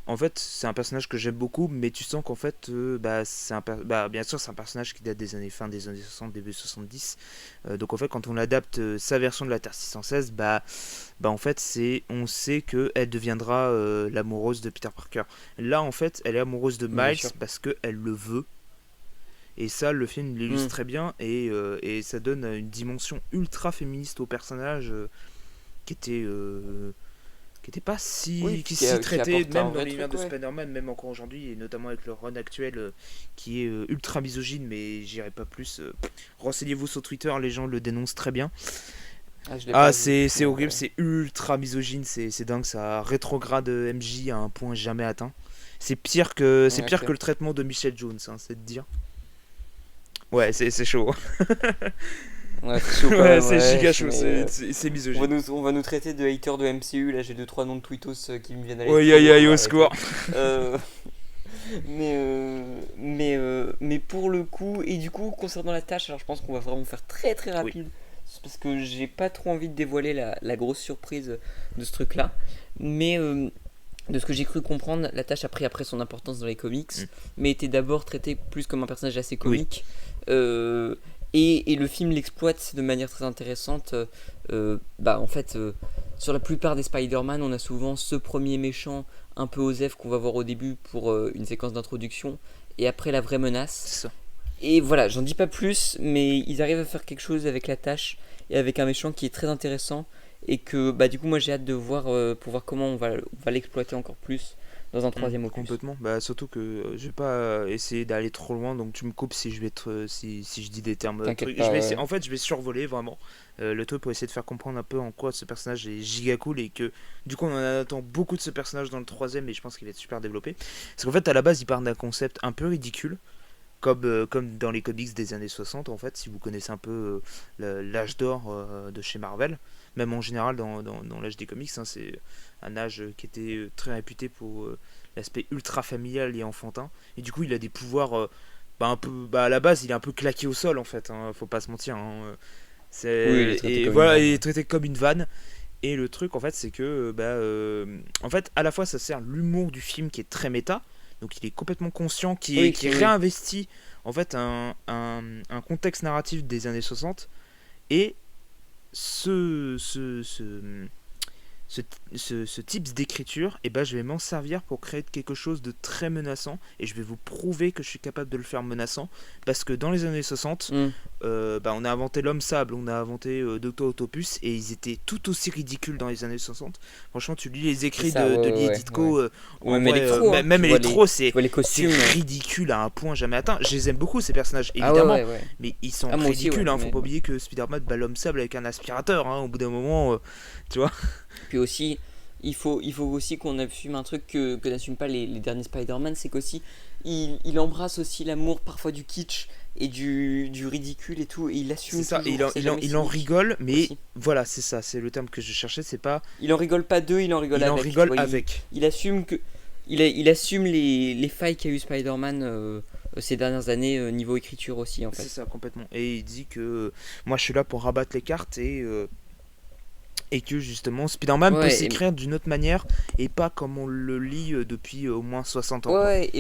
en fait c'est un personnage que j'aime beaucoup mais tu sens qu'en fait bien sûr c'est un personnage qui date des années fin des années 60 début 70 donc en fait quand on adapte sa version de la Terre 616 en fait on sait que elle deviendra l'amoureuse de Peter Parker. Là en fait elle est amoureuse de Bien Miles sûr. parce que elle le veut et ça, le film l'illustre Hmm. très bien et ça donne une dimension ultra féministe au personnage qui était qui était pas Oui, si puis qui s'y qui traitait apporte un même dans vrai l'univers truc, de ouais. Spider-Man, même encore aujourd'hui et notamment avec le run actuel qui est ultra misogyne, mais j'irai pas plus. Renseignez-vous sur Twitter, les gens le dénoncent très bien. Ah, je l'ai Ah, pas vu, c'est mais horrible, c'est ultra misogyne, c'est dingue, ça rétrograde MJ à un point jamais atteint. C'est ouais, pire que ok. le traitement de Michelle Jones, hein, c'est de dire. Ouais, c'est chaud. Ouais, c'est chaud quand Ouais, même, c'est ouais, giga chaud, mais c'est on va misogyne. nous traiter de haters de MCU. Là, j'ai deux trois noms de tweetos qui me viennent à Aïe l'esprit, aïe donc on aïe, va au arrêter. secours. Euh, mais pour le coup, et du coup, concernant la tâche, alors je pense qu'on va vraiment faire très très Oui. rapide. C'est parce que j'ai pas trop envie de dévoiler la grosse surprise de ce truc-là. Mais de ce que j'ai cru comprendre, la tâche a pris après son importance dans les comics, Mm. mais était d'abord traité plus comme un personnage assez Oui. comique. Euh, et le film l'exploite de manière très intéressante. En fait, sur la plupart des Spider-Man, on a souvent ce premier méchant un peu osef qu'on va voir au début pour une séquence d'introduction, et après la vraie menace. C'est ça. Et voilà, j'en dis pas plus, mais ils arrivent à faire quelque chose avec la tâche et avec un méchant qui est très intéressant. Et que du coup, moi j'ai hâte de voir pour voir comment on va l'exploiter encore plus dans un troisième opus. Complètement. Surtout que je vais pas essayer d'aller trop loin, donc tu me coupes si je vais si je dis des termes T'inquiète trucs. Je pas, vais ouais. en fait, je vais survoler vraiment le truc pour essayer de faire comprendre un peu en quoi ce personnage est giga cool et que du coup on en attend beaucoup de ce personnage dans le troisième et je pense qu'il va être super développé. Parce qu'en fait, à la base, il part d'un concept un peu ridicule. Comme dans les comics des années 60 en fait, si vous connaissez un peu l'âge d'or de chez Marvel, même en général dans l'âge des comics, hein, c'est un âge qui était très réputé pour l'aspect ultra familial et enfantin, et du coup il a des pouvoirs un peu, à la base il est un peu claqué au sol en fait, hein, faut pas se mentir, hein, Oui, il est traité et comme une voilà, il vanne. est traité comme une vanne. Et le truc en fait c'est que en fait à la fois ça sert l'humour du film qui est très méta, donc il est complètement conscient, Oui, qui oui, oui. réinvestit en fait un contexte narratif des années 60 et ce, ce, ce, ce, ce type d'écriture, et je vais m'en servir pour créer quelque chose de très menaçant et je vais vous prouver que je suis capable de le faire menaçant parce que dans les années 60 Hmm. on a inventé l'homme sable, on a inventé Dr Octopus et ils étaient tout aussi ridicules dans les années 60. Franchement, tu lis les C'est écrits ça, ouais, de ouais, Lee ouais, ouais. Ditko, Ou en même vrai, Electro, hein. même Electro, Tu vois les c'est costumes. ridicule à un point jamais atteint. Je les aime beaucoup ces personnages, Ah ouais, évidemment, ouais, ouais. mais ils sont Ah, moi aussi, ouais. ridicules, hein. Faut Mais pas oublier que Spider-Man bat l'homme sable avec un aspirateur, hein, au bout d'un moment, tu vois. puis aussi, il faut aussi qu'on assume un truc que n'assument pas les derniers Spider-Man, c'est qu'aussi, il embrasse aussi l'amour parfois du kitsch et du ridicule et tout, et il C'est assume ça, toujours, c'est jamais il en cynique rigole, mais aussi. voilà, c'est ça, c'est le terme que je cherchais, c'est pas. Il en rigole pas d'eux, il en rigole Il en avec, tu rigole vois, avec. il assume que... il assume les failles qu'a eu Spider-Man ces dernières années, niveau écriture aussi, en C'est fait. ça, complètement. Et il dit que moi je suis là pour rabattre les cartes et que justement Spider-Man peut Ouais, s'écrire d'une autre manière et pas comme on le lit depuis au moins 60 ans, ouais, quoi. ouais,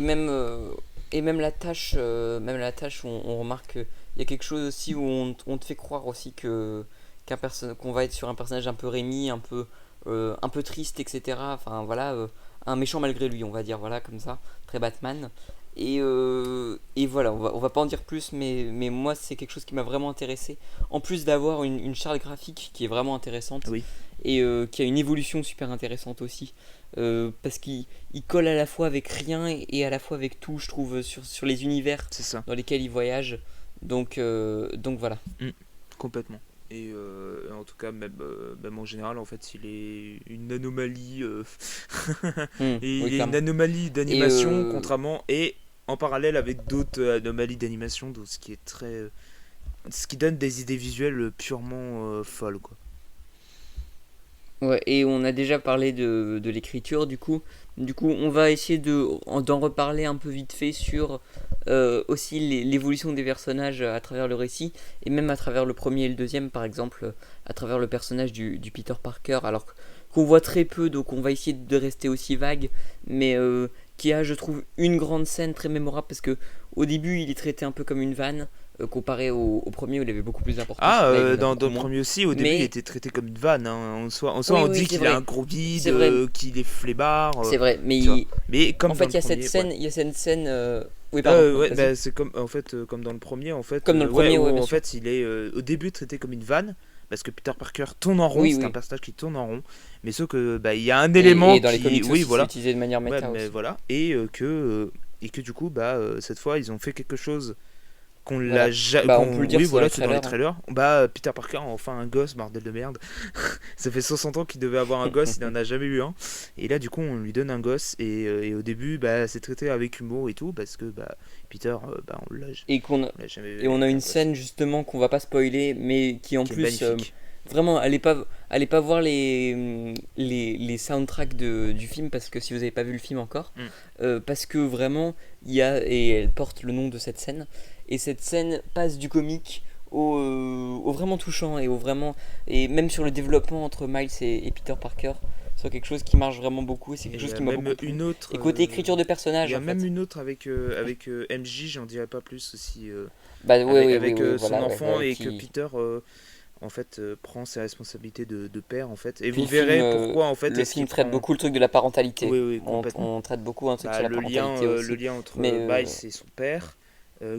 et même la tâche, on remarque qu'il y a quelque chose aussi où on te fait croire aussi qu'on va être sur un personnage un peu Rémi, un peu triste, etc. Enfin voilà, un méchant malgré lui, on va dire, voilà, comme ça, très Batman. Et voilà, on va pas en dire plus, mais moi c'est quelque chose qui m'a vraiment intéressé. En plus d'avoir une charte graphique qui est vraiment intéressante Oui, et qui a une évolution super intéressante aussi. Parce qu'il colle à la fois avec rien et à la fois avec tout, je trouve, sur les univers c'est ça. dans lesquels il voyage. Donc voilà. Complètement. Et en tout cas, même en général, en fait, il est une anomalie. Et Oui, il est une clairement. anomalie Et d'animation, contrairement. Et en parallèle avec d'autres anomalies d'animation, donc ce qui est très. Ce qui donne des idées visuelles purement folles, quoi. Ouais, et on a déjà parlé de l'écriture, du coup, on va essayer d'en reparler un peu vite fait sur aussi l'évolution des personnages à travers le récit, et même à travers le premier et le deuxième, par exemple, à travers le personnage du Peter Parker, alors qu'on voit très peu, donc on va essayer de rester aussi vague, mais qui a, je trouve, une grande scène très mémorable, parce que au début, il est traité un peu comme une vanne, comparé au premier où il avait beaucoup plus d'importance. Ah, Là, il en a dans beaucoup le moins. premier aussi, au début, il Mais était traité comme une vanne. Hein. En soi, oui, on oui, dit c'est qu'il a vrai. un gros bide, C'est vrai. qu'il est flemmard, C'est vrai, mais tu vois. Mais en comme fait, dans le il y a cette premier, scène, ouais. il y a cette scène. Oui, pardon, Ouais, vas-y. bah, c'est comme en fait comme dans le premier en fait Comme dans le ouais premier, où ouais, bien en sûr. fait il est au début traité comme une vanne parce que Peter Parker tourne en rond, Oui, c'est un oui. personnage qui tourne en rond, mais sauf que bah il y a un élément Et dans les qui comics oui aussi, c'est voilà utilisé de manière ouais méta mais aussi. voilà et que du coup bah cette fois ils ont fait quelque chose qu'on l'a Voilà. Bah, on peut le dire, oui c'est dans voilà les c'est dans les trailers, hein. trailers bah Peter Parker a enfin un gosse bordel de merde. Ça fait 60 ans qu'il devait avoir un gosse, il n'en a jamais eu un, et là du coup on lui donne un gosse et au début bah c'est traité avec humour et tout parce que bah Peter bah Et qu'on on l'a jamais et vu on a avec un une gosse scène justement qu'on va pas spoiler, mais qui en qui est plus magnifique. vraiment allez pas voir les soundtracks du film, parce que si vous avez pas vu le film encore, Mm. parce que vraiment il y a, et elle porte le nom de cette scène, et cette scène passe du comique au vraiment touchant, et même sur le développement entre Miles et Peter Parker, sur quelque chose qui marche vraiment beaucoup, et c'est Et quelque il y chose a qui m'a même beaucoup plu. une autre Et côté écriture de il y personnage a en même fait. une autre avec MJ, j'en dirai pas plus aussi Bah oui, oui, oui, avec oui, son voilà, ouais, enfant ouais, et que Peter en fait prend ses responsabilités de père en fait et Puis vous verrez pourquoi en fait le est-ce qu'il film traite prend beaucoup le truc de la parentalité. oui oui On, complètement on traite beaucoup un truc bah, sur la parentalité le aussi. lien entre Mais Miles et son père,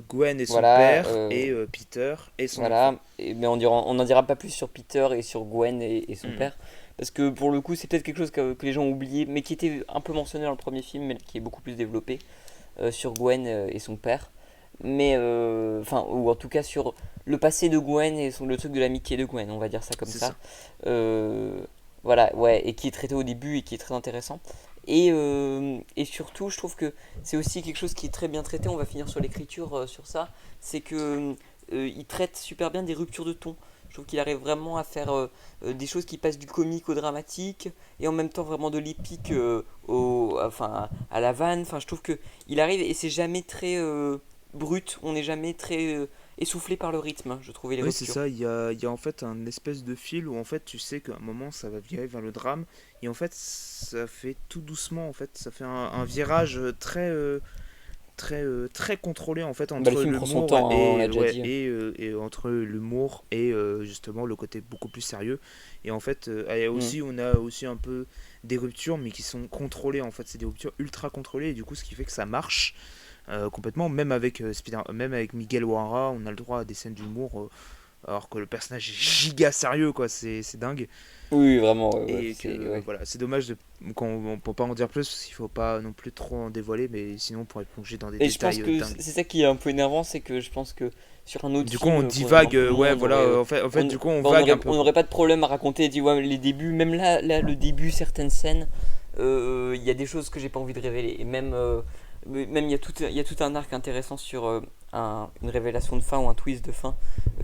Gwen et son voilà, père et Peter et son enfant. voilà. Mais on n'en dira pas plus sur Peter et sur Gwen et son Mhm. père. Parce que pour le coup, c'est peut-être quelque chose que les gens ont oublié, mais qui était un peu mentionné dans le premier film, mais qui est beaucoup plus développé sur Gwen et son père. Mais, enfin, ou en tout cas sur le passé de Gwen et le truc de l'amitié de Gwen, on va dire ça comme C'est ça. ça. Euh, voilà, ouais, et qui est traité au début et qui est très intéressant. Et surtout, je trouve que c'est aussi quelque chose qui est très bien traité. On va finir sur l'écriture, sur ça. C'est que il traite super bien des ruptures de ton. Je trouve qu'il arrive vraiment à faire des choses qui passent du comique au dramatique, et en même temps vraiment de l'épique enfin, à la vanne. Enfin, je trouve que il arrive, et c'est jamais très brut. On n'est jamais très essoufflé par le rythme, je trouvais les Oui, c'est ruptures. ça, il y a en fait un espèce de fil où en fait tu sais qu'à un moment ça va virer vers le drame et en fait ça fait tout doucement en fait, ça fait un virage très contrôlé en fait Bah, le entre film prend son l'humour temps, hein, on l'a déjà dit. et entre l'humour et justement le côté beaucoup plus sérieux et en fait et Mm. aussi on a aussi un peu des ruptures mais qui sont contrôlées en fait, c'est des ruptures ultra contrôlées et du coup ce qui fait que ça marche complètement même avec même avec Miguel O'Hara on a le droit à des scènes d'humour alors que le personnage est giga sérieux quoi, c'est dingue Oui, vraiment, ouais, ouais, et que ouais. voilà c'est dommage qu'on on peut pas en dire plus parce qu'il faut pas non plus trop en dévoiler mais sinon on pourrait plonger dans des Et je pense détails que dingues. c'est ça qui est un peu énervant, c'est que je pense que sur un autre Du coup on film qu'on avait en divague commun, ouais on voilà aurait, en fait du coup on bah, vague un peu on quoi. n'aurait pas de problème à raconter, dis, ouais, les débuts, même là, le début, certaines scènes, il y a des choses que j'ai pas envie de révéler. Et même il y a tout un arc intéressant sur une révélation de fin ou un twist de fin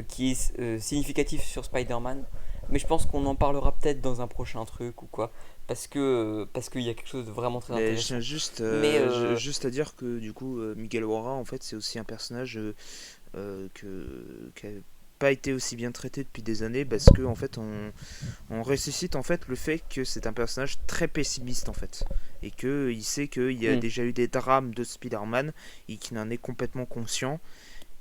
qui est significatif sur Spider-Man. Mais je pense qu'on en parlera peut-être dans un prochain truc ou quoi. Parce qu'il y a quelque chose de vraiment très Mais je intéressant. tiens juste Mais juste à dire que du coup Miguel O'Hara en fait c'est aussi un personnage qui a pas été aussi bien traité depuis des années parce que en fait on ressuscite en fait le fait que c'est un personnage très pessimiste en fait et que il sait qu'il y a mm, déjà eu des drames de Spider-Man et qu'il en est complètement conscient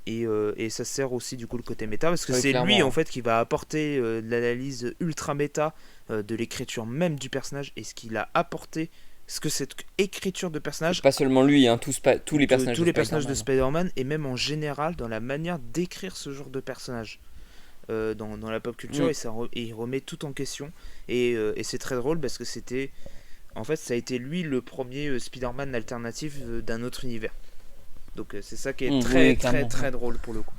et ça sert aussi du coup le côté méta parce que ouais, c'est lui clairement, en hein. fait qui va apporter l'analyse ultra méta de l'écriture même du personnage et ce qu'il a apporté ce que cette écriture de Et personnage pas seulement lui, hein, tous les de personnages tous de les personnages de Spider-Man. Spider-Man et même en général dans la manière d'écrire ce genre de personnage dans la pop culture Mm. et et il remet tout en question et c'est très drôle parce que c'était en fait ça a été lui le premier Spider-Man alternatif d'un autre univers donc c'est ça qui est très Oui, très clairement. très drôle pour le coup.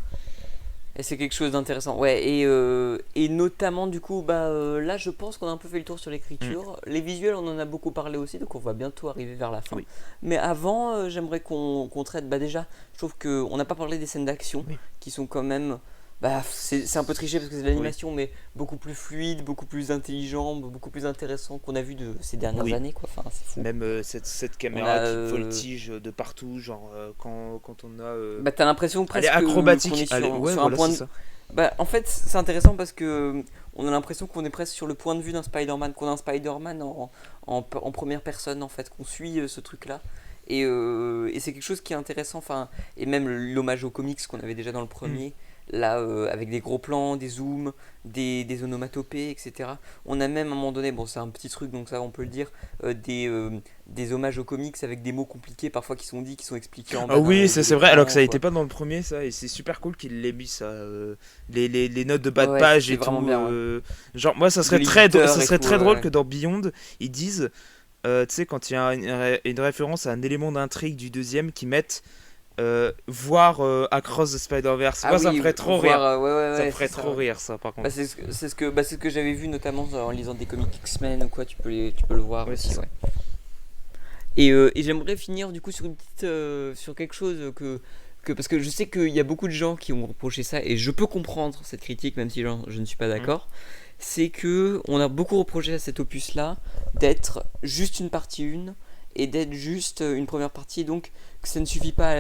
Et c'est quelque chose d'intéressant. Ouais, et notamment, du coup, là, je pense qu'on a un peu fait le tour sur Mm. l'écriture. Les visuels, on en a beaucoup parlé aussi, donc on va bientôt arriver vers la fin. Oui. Mais avant, j'aimerais qu'on traite. Bah, déjà, je trouve qu'on n'a pas parlé des scènes d'action, Oui. qui sont quand même bah, c'est un peu triché parce que c'est de l'animation, mais beaucoup plus fluide, beaucoup plus intelligent, beaucoup plus intéressant qu'on a vu de ces dernières Oui. années, quoi. Enfin, c'est fou. Même cette On caméra a, qui voltige de partout, genre quand on a. bah, t'as l'impression Elle est presque acrobatique. qu'on est Ouais, sur un voilà, point c'est de... ça. Bah, en fait, c'est intéressant parce que on a l'impression qu'on est presque sur le point de vue d'un Spider-Man, qu'on a un Spider-Man en première personne, en fait, qu'on suit ce truc-là. Et c'est quelque chose qui est intéressant, enfin, et même l'hommage aux comics qu'on avait déjà dans le premier, là, avec des gros plans, des zooms, des onomatopées, etc. On a même à un moment donné, bon, c'est un petit truc, donc ça, on peut le dire, des hommages aux comics avec des mots compliqués, parfois qui sont dits, qui sont expliqués en Ah bas oui, de c'est vrai, alors que l'écran, ça quoi. n'était pas dans le premier, ça, et c'est super cool qu'il l'ait mis, ça. Les notes de bas de Ouais, page c'est et vraiment tout. bien, ouais. Genre, moi, ça De serait l'éditeur ça et serait tout, très drôle ouais. que dans Beyond, ils disent, tu sais, quand il y a une référence à un élément d'intrigue du deuxième, qu'ils mettent voir Across the Spider-Verse. Ah Moi, ça me oui, ferait trop voir, rire. ouais, ouais, Ça me ouais, c'est ferait ça, trop ouais. rire, ça, par Bah, contre. c'est ce que j'avais vu notamment en lisant des comics X-Men ou quoi, tu peux le voir Ouais, c'est aussi, ça. ouais. Et j'aimerais finir du coup sur une petite, sur quelque chose parce que je sais qu'il y a beaucoup de gens qui ont reproché ça et je peux comprendre cette critique même si je ne suis pas Mm. d'accord. C'est que on a beaucoup reproché à cet opus-là d'être juste une partie 1 et d'être juste une première partie, donc que ça ne suffit pas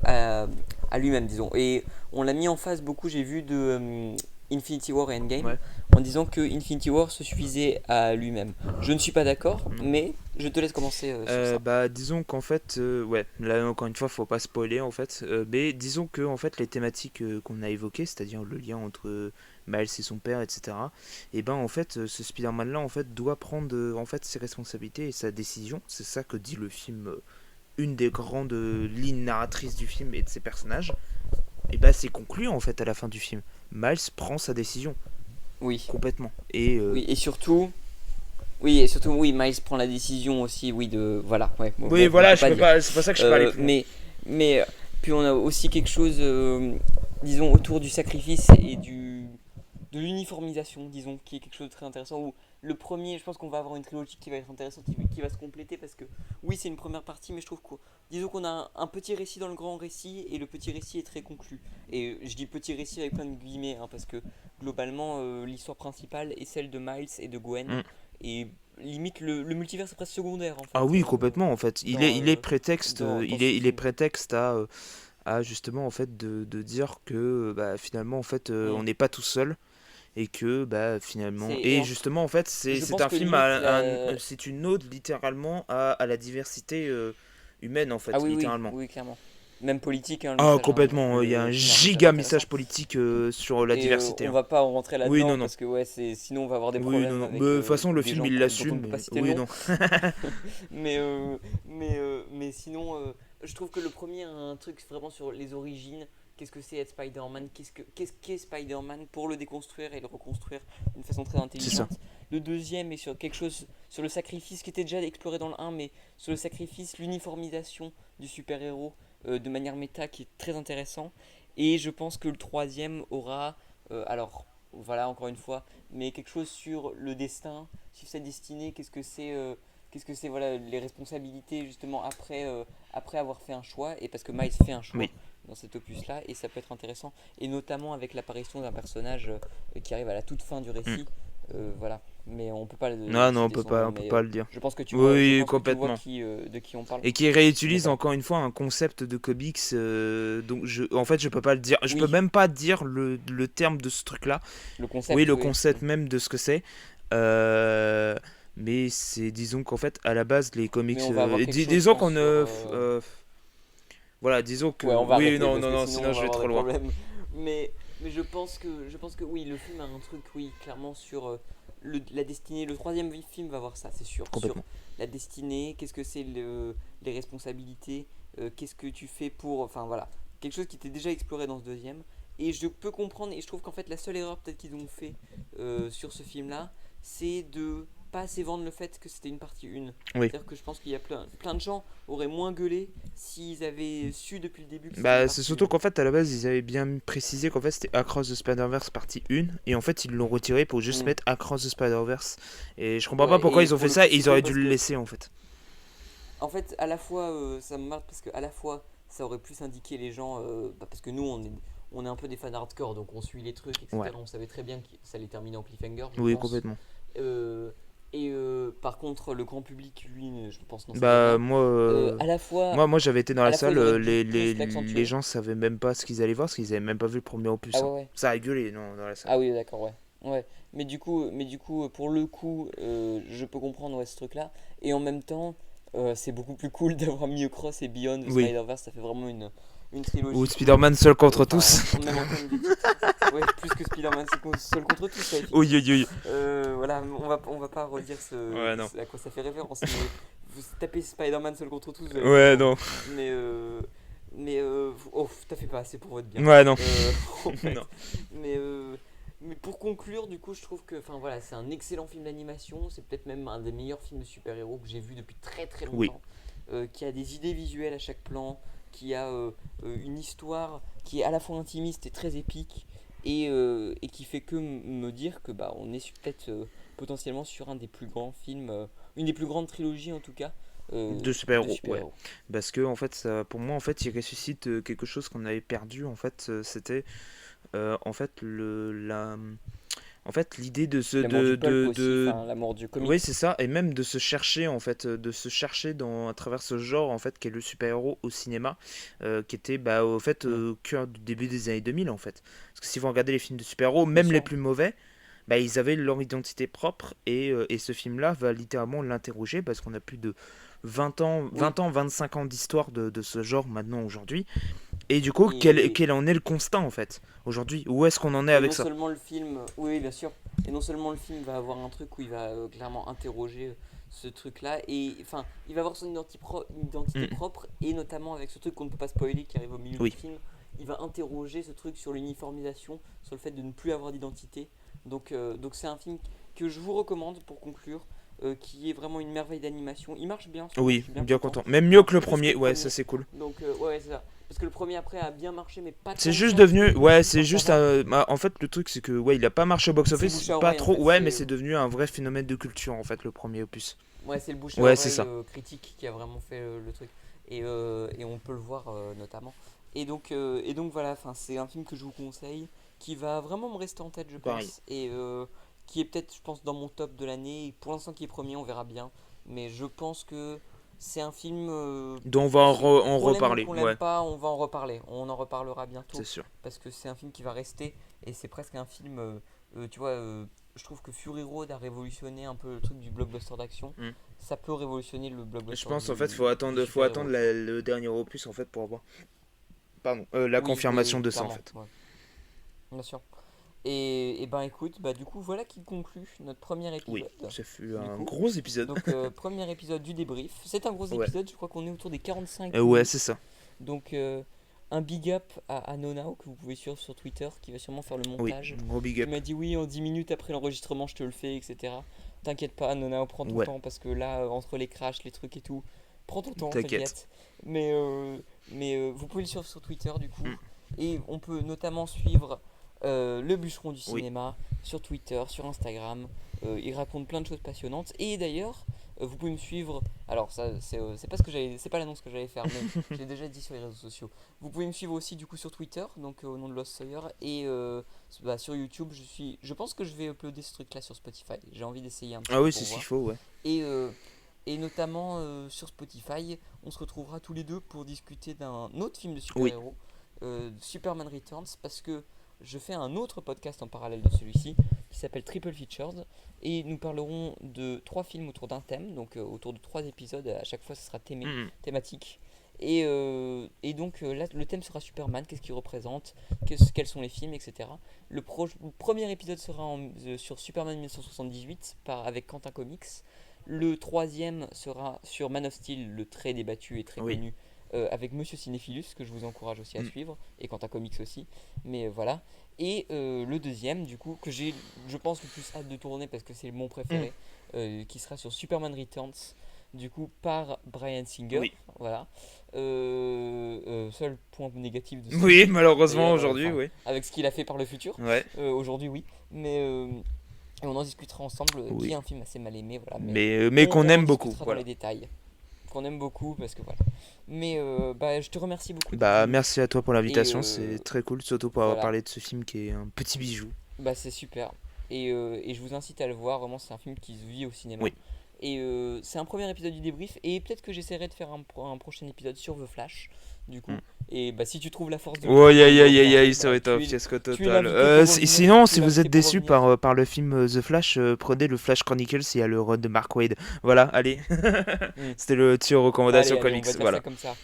à lui-même, disons. Et on l'a mis en face beaucoup, j'ai vu de Infinity War et Endgame Ouais. en disant que Infinity War se suffisait à lui-même. Je ne suis pas d'accord, Non. mais je te laisse commencer sur ça. Bah disons qu'en fait ouais, là encore une fois faut pas spoiler en fait, mais disons que en fait les thématiques qu'on a évoquées, c'est-à-dire le lien entre Miles et son père, etc., et ben en fait ce Spider-Man là en fait doit prendre en fait ses responsabilités et sa décision. C'est ça que dit le film, une des grandes lignes narratrices du film et de ses personnages. Et bah c'est conclu en fait à la fin du film. Miles prend sa décision Oui, complètement et oui, et surtout, oui, Miles prend la décision aussi, oui, de, voilà, ouais, bon, oui on voilà, peut je pas peux dire. pas, c'est pas ça que je peux aller plus loin. Mais puis on a aussi quelque chose, disons, autour du sacrifice et de l'uniformisation, disons, qui est quelque chose de très intéressant. Où le premier, je pense qu'on va avoir une trilogie qui va être intéressante, qui va se compléter parce que, oui, c'est une première partie, mais je trouve que, disons qu'on a un petit récit dans le grand récit et le petit récit est très conclu. Et je dis petit récit avec plein de guillemets, hein, parce que globalement, l'histoire principale est celle de Miles et de Gwen. Mm. Et limite, le multivers c'est presque secondaire en Ah fait. oui, complètement en fait. Il est prétexte, Dans ce il est film. prétexte à justement en fait de dire que bah, finalement en fait Mm. on n'est pas tout seul et que bah finalement C'est, et justement en fait je c'est pense un que film limite, c'est une ode littéralement à la diversité humaine en ah fait oui, oui, littéralement. oui, clairement. Même politique, hein, le Ah message, hein, complètement, il y a un le film a un message giga intéressant. message politique sur la Et diversité, on hein. va pas en rentrer Oui non là-dedans non. parce que ouais, sinon on va avoir des Oui non problèmes non. Mais avec de toute façon le des film gens il dont on ne l'assume. peut pas citer le Oui nom. non. Mais, mais sinon, je trouve que le premier a un truc vraiment sur les origines. Qu'est-ce que c'est être Spider-Man? Qu'est-ce qu'est Spider-Man pour le déconstruire et le reconstruire d'une façon très C'est ça. intelligente. Le deuxième est sur quelque chose, sur le sacrifice qui était déjà exploré dans le 1, mais sur le sacrifice, l'uniformisation du super-héros de manière méta qui est très intéressant. Et je pense que le troisième aura, alors voilà encore une fois, mais quelque chose sur le destin, sur sa destinée, qu'est-ce que c'est voilà, les responsabilités justement après avoir fait un choix, et parce que Miles fait un choix Oui. dans cet opus là, et ça peut être intéressant, et notamment avec l'apparition d'un personnage qui arrive à la toute fin du récit, voilà, mais on peut pas Non non, citer son on nom, peut mais pas le dire. je pense que tu vois, Oui, complètement. de qui on parle, Et qui mais réutilise voilà. encore une fois un concept de comics. Donc en fait, je peux pas le dire. Je peux Oui, même pas dire le terme de ce truc-là. le Oui, concept, le oui. concept même de ce que c'est. Euh, mais c'est, disons qu'en fait, à la base, les comics. Mais on va avoir quelque chose, je Disons pense, qu'on. Voilà, disons que. ouais, on va Oui, arrêter non, parce non, que non, sinon on sinon va je vais avoir trop des loin. problèmes. Mais je pense que oui, le film a un truc, oui, clairement sur la destinée. Le troisième film va voir ça, c'est sûr. Sur Complètement. la destinée, qu'est-ce que c'est les responsabilités, qu'est-ce que tu fais pour. Enfin voilà, quelque chose qui était déjà exploré dans ce deuxième. Et je peux comprendre, et je trouve qu'en fait la seule erreur peut-être qu'ils ont fait sur ce film-là, c'est de pas assez vendre le fait que c'était une partie 1. Oui. C'est-à-dire que je pense qu'il y a plein de gens auraient moins gueulé s'ils avaient su depuis le début que c'était une Bah, c'est partie surtout 1. qu'en fait, à la base, ils avaient bien précisé qu'en fait, c'était Across the Spider-Verse partie 1. Et en fait, ils l'ont retiré pour juste Mm. mettre Across the Spider-Verse. Et je comprends pas Ouais, pourquoi et ils ont pour fait le ça. coup, c'est Ils auraient cool dû parce le que, laisser en fait. en fait, à la fois, ça me marque parce que à la fois, ça aurait plus indiqué les gens, parce que nous, on est un peu des fans hardcore, donc on suit les trucs, etc. Ouais. On savait très bien que ça allait terminer en cliffhanger, je Oui, pense. complètement. Par contre, le grand public, lui, je pense, n'en savait Bah, rien. moi, À la fois, moi, j'avais été dans à la la fois, salle, ils auraient dû les, plus les, l'accentuer. les gens savaient même pas ce qu'ils allaient voir parce qu'ils avaient même pas vu le premier opus. Ah Hein. ouais, ouais. Ça a gueulé non, dans la salle. Ah oui, d'accord, ouais. Ouais. Mais du coup, pour le coup, je peux comprendre ouais, ce truc-là. Et en même temps, c'est beaucoup plus cool d'avoir mis Across et Beyond the Oui. Spider-Verse. Ça fait vraiment une trilogie. Ou cool. Spider-Man seul contre Enfin, tous. même en termes de titre. Ouais, plus que Spider-Man seul contre tous. Ça, Oui, oui, oui. voilà, on va pas redire Ouais, non. à quoi ça fait référence. Mais vous tapez Spider-Man seul contre tous. Vous allez Ouais, comprendre. non. Oh, t'as fait pas assez pour votre bien. Ouais, non. En fait. Non. Mais pour conclure, du coup, je trouve que voilà, c'est un excellent film d'animation. C'est peut-être même un des meilleurs films de super-héros que j'ai vu depuis très très longtemps. Oui. Qui a des idées visuelles à chaque plan, qui a une histoire qui est à la fois intimiste et très épique, et qui fait que me dire que bah, on est peut-être potentiellement sur un des plus grands films, une des plus grandes trilogies en tout cas. De super-héros, ouais. super-héros. Parce que en fait, pour moi, en fait, il ressuscite quelque chose qu'on avait perdu. En fait, c'était en fait l'idée de se La mort du pulp aussi, enfin, la mort du comics. oui, c'est ça, et même de se chercher en fait, de se chercher à travers ce genre en fait, qui est le super-héros au cinéma, qui était bah au fait au cœur du début des années 2000 en fait. Parce que si vous regardez les films de super-héros, même sûr. les plus mauvais, bah ils avaient leur identité propre et ce film-là va littéralement l'interroger parce qu'on a plus de 20 ans, 25 ans d'histoire de ce genre maintenant aujourd'hui. Et du coup, quel en est le constat en fait aujourd'hui? Où est-ce qu'on en est Et avec non ça? seulement le film, oui, bien sûr, et non seulement le film va avoir un truc où il va clairement interroger ce truc-là, et enfin, il va avoir son identité propre, et notamment avec ce truc qu'on ne peut pas spoiler qui arrive au milieu Oui. du film, il va interroger ce truc sur l'uniformisation, sur le fait de ne plus avoir d'identité. Donc c'est un film que je vous recommande pour conclure, qui est vraiment une merveille d'animation. Il marche bien, Oui, je suis bien content. Même mieux que le premier, ouais, ça c'est cool. Donc ouais, c'est ça. Parce que le premier après a bien marché, mais pas C'est tant juste que ça, devenu, parce que ouais, enfin, c'est ça juste, va. bah, en fait le truc c'est que ouais, il a pas marché au C'est box-office, bouche à pas oreille, en trop, fait, ouais, c'est, mais c'est devenu un vrai phénomène de culture en fait le premier opus. Ouais, c'est le bouche à Ouais, c'est oreille ça. critique qui a vraiment fait le truc. Et on peut le voir notamment. Et donc voilà, c'est un film que je vous conseille, qui va vraiment me rester en tête, je Pareil. pense. Et qui est peut-être, je pense, dans mon top de l'année. Et pour l'instant, qui est premier, on verra bien. Mais je pense que c'est un film Dont on va en qu'on l'aime ou reparler, qu'on ouais, l'aime pas, on va en reparler. On en reparlera bientôt. c'est sûr. Parce que c'est un film qui va rester. Et c'est presque un film, tu vois, je trouve que Fury Road a révolutionné un peu le truc du blockbuster d'action. Mm. Ça peut révolutionner le blockbuster. Je pense en du- fait faut attendre, du super-héros. le dernier opus en fait pour avoir, pardon, la Oui, confirmation oui, de ça en clairement, fait. ouais. Bien sûr. Et ben écoute, du coup voilà qui conclut notre premier Oui, épisode. ça fut Du un coup, gros épisode. Donc premier épisode du débrief. C'est un gros Ouais. épisode, je crois qu'on est autour des 45 Ouais, minutes. c'est ça. Donc un big up à Nonao que vous pouvez suivre sur Twitter qui va sûrement faire le Oui, montage. gros big Il up. m'a dit oui en 10 minutes après l'enregistrement je te le fais, etc. T'inquiète pas Nonao, prends ton Ouais. temps parce que là entre les crashs, les trucs et tout, prends ton temps, T'inquiète. t'inquiète. Mais vous pouvez le suivre sur Twitter du coup. Mm. Et on peut notamment suivre le bûcheron du Oui. cinéma sur Twitter, sur Instagram. Il raconte plein de choses passionnantes. Et d'ailleurs, vous pouvez me suivre. Alors ça, c'est pas c'est pas l'annonce que j'allais faire, mais je l'ai déjà dit sur les réseaux sociaux. Vous pouvez me suivre aussi du coup sur Twitter, donc au nom de Lost Sawyer, et sur YouTube. Je pense que je vais uploader ce truc-là sur Spotify. J'ai envie d'essayer un petit Ah peu oui, pour c'est ce voir. qu'il faut, ouais. Et notamment sur Spotify, on se retrouvera tous les deux pour discuter d'un autre film de super-héros, Superman Returns, parce que je fais un autre podcast en parallèle de celui-ci qui s'appelle Triple Features, et nous parlerons de 3 films autour d'un thème, donc autour de 3 épisodes, à chaque fois ce sera thématique. Et donc là, le thème sera Superman, qu'est-ce qu'il représente, quels sont les films, etc. Le premier épisode sera sur Superman 1978 avec Quentin Comics. Le troisième sera sur Man of Steel, le très débattu et très connu, avec Monsieur Cinéphilus, que je vous encourage aussi à suivre, et Quentin Comics aussi. Mais voilà. Et le deuxième, du coup, que j'ai, je pense, le plus hâte de tourner parce que c'est mon préféré, qui sera sur Superman Returns, du coup, par Bryan Singer. Oui. Voilà. Seul point négatif de ce Oui, film, malheureusement d'ailleurs, aujourd'hui, oui. avec ce qu'il a fait par le futur. Ouais. Aujourd'hui, oui. Mais et on en discutera ensemble, Oui. qui est un film assez mal aimé, voilà. Mais qu'on on aime en beaucoup, discutera voilà. dans les détails. qu'on aime beaucoup parce que voilà. Mais je te remercie beaucoup. Bah, merci à toi pour l'invitation, Et, c'est très cool, surtout pour avoir voilà. parlé de ce film qui est un petit bijou. Bah c'est super. Et je vous incite à le voir, vraiment c'est un film qui se vit au cinéma. Oui. Et c'est un premier épisode du débrief et peut-être que j'essaierai de faire un prochain épisode sur The Flash du coup. Et bah si tu trouves la force de... Aïe, ça va être un tu es- fiasco tu es total. l'invité pour revenir, Sinon, tu si es vous êtes l'invité pour déçu revenir. par le film The Flash, prenez le Flash Chronicles, il y a le run de Mark Waid. Voilà, allez. C'était le tir recommandation Allez, on comics, va dire voilà. ça comme ça.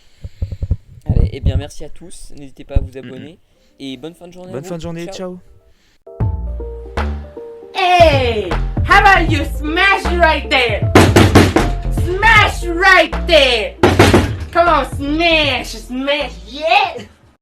Allez, et bien merci à tous, n'hésitez pas à vous abonner et bonne fin de journée. à Bonne vous. fin de journée, ciao. Hey, how about you smash it right there? Smash right there! Come on, smash, yeah!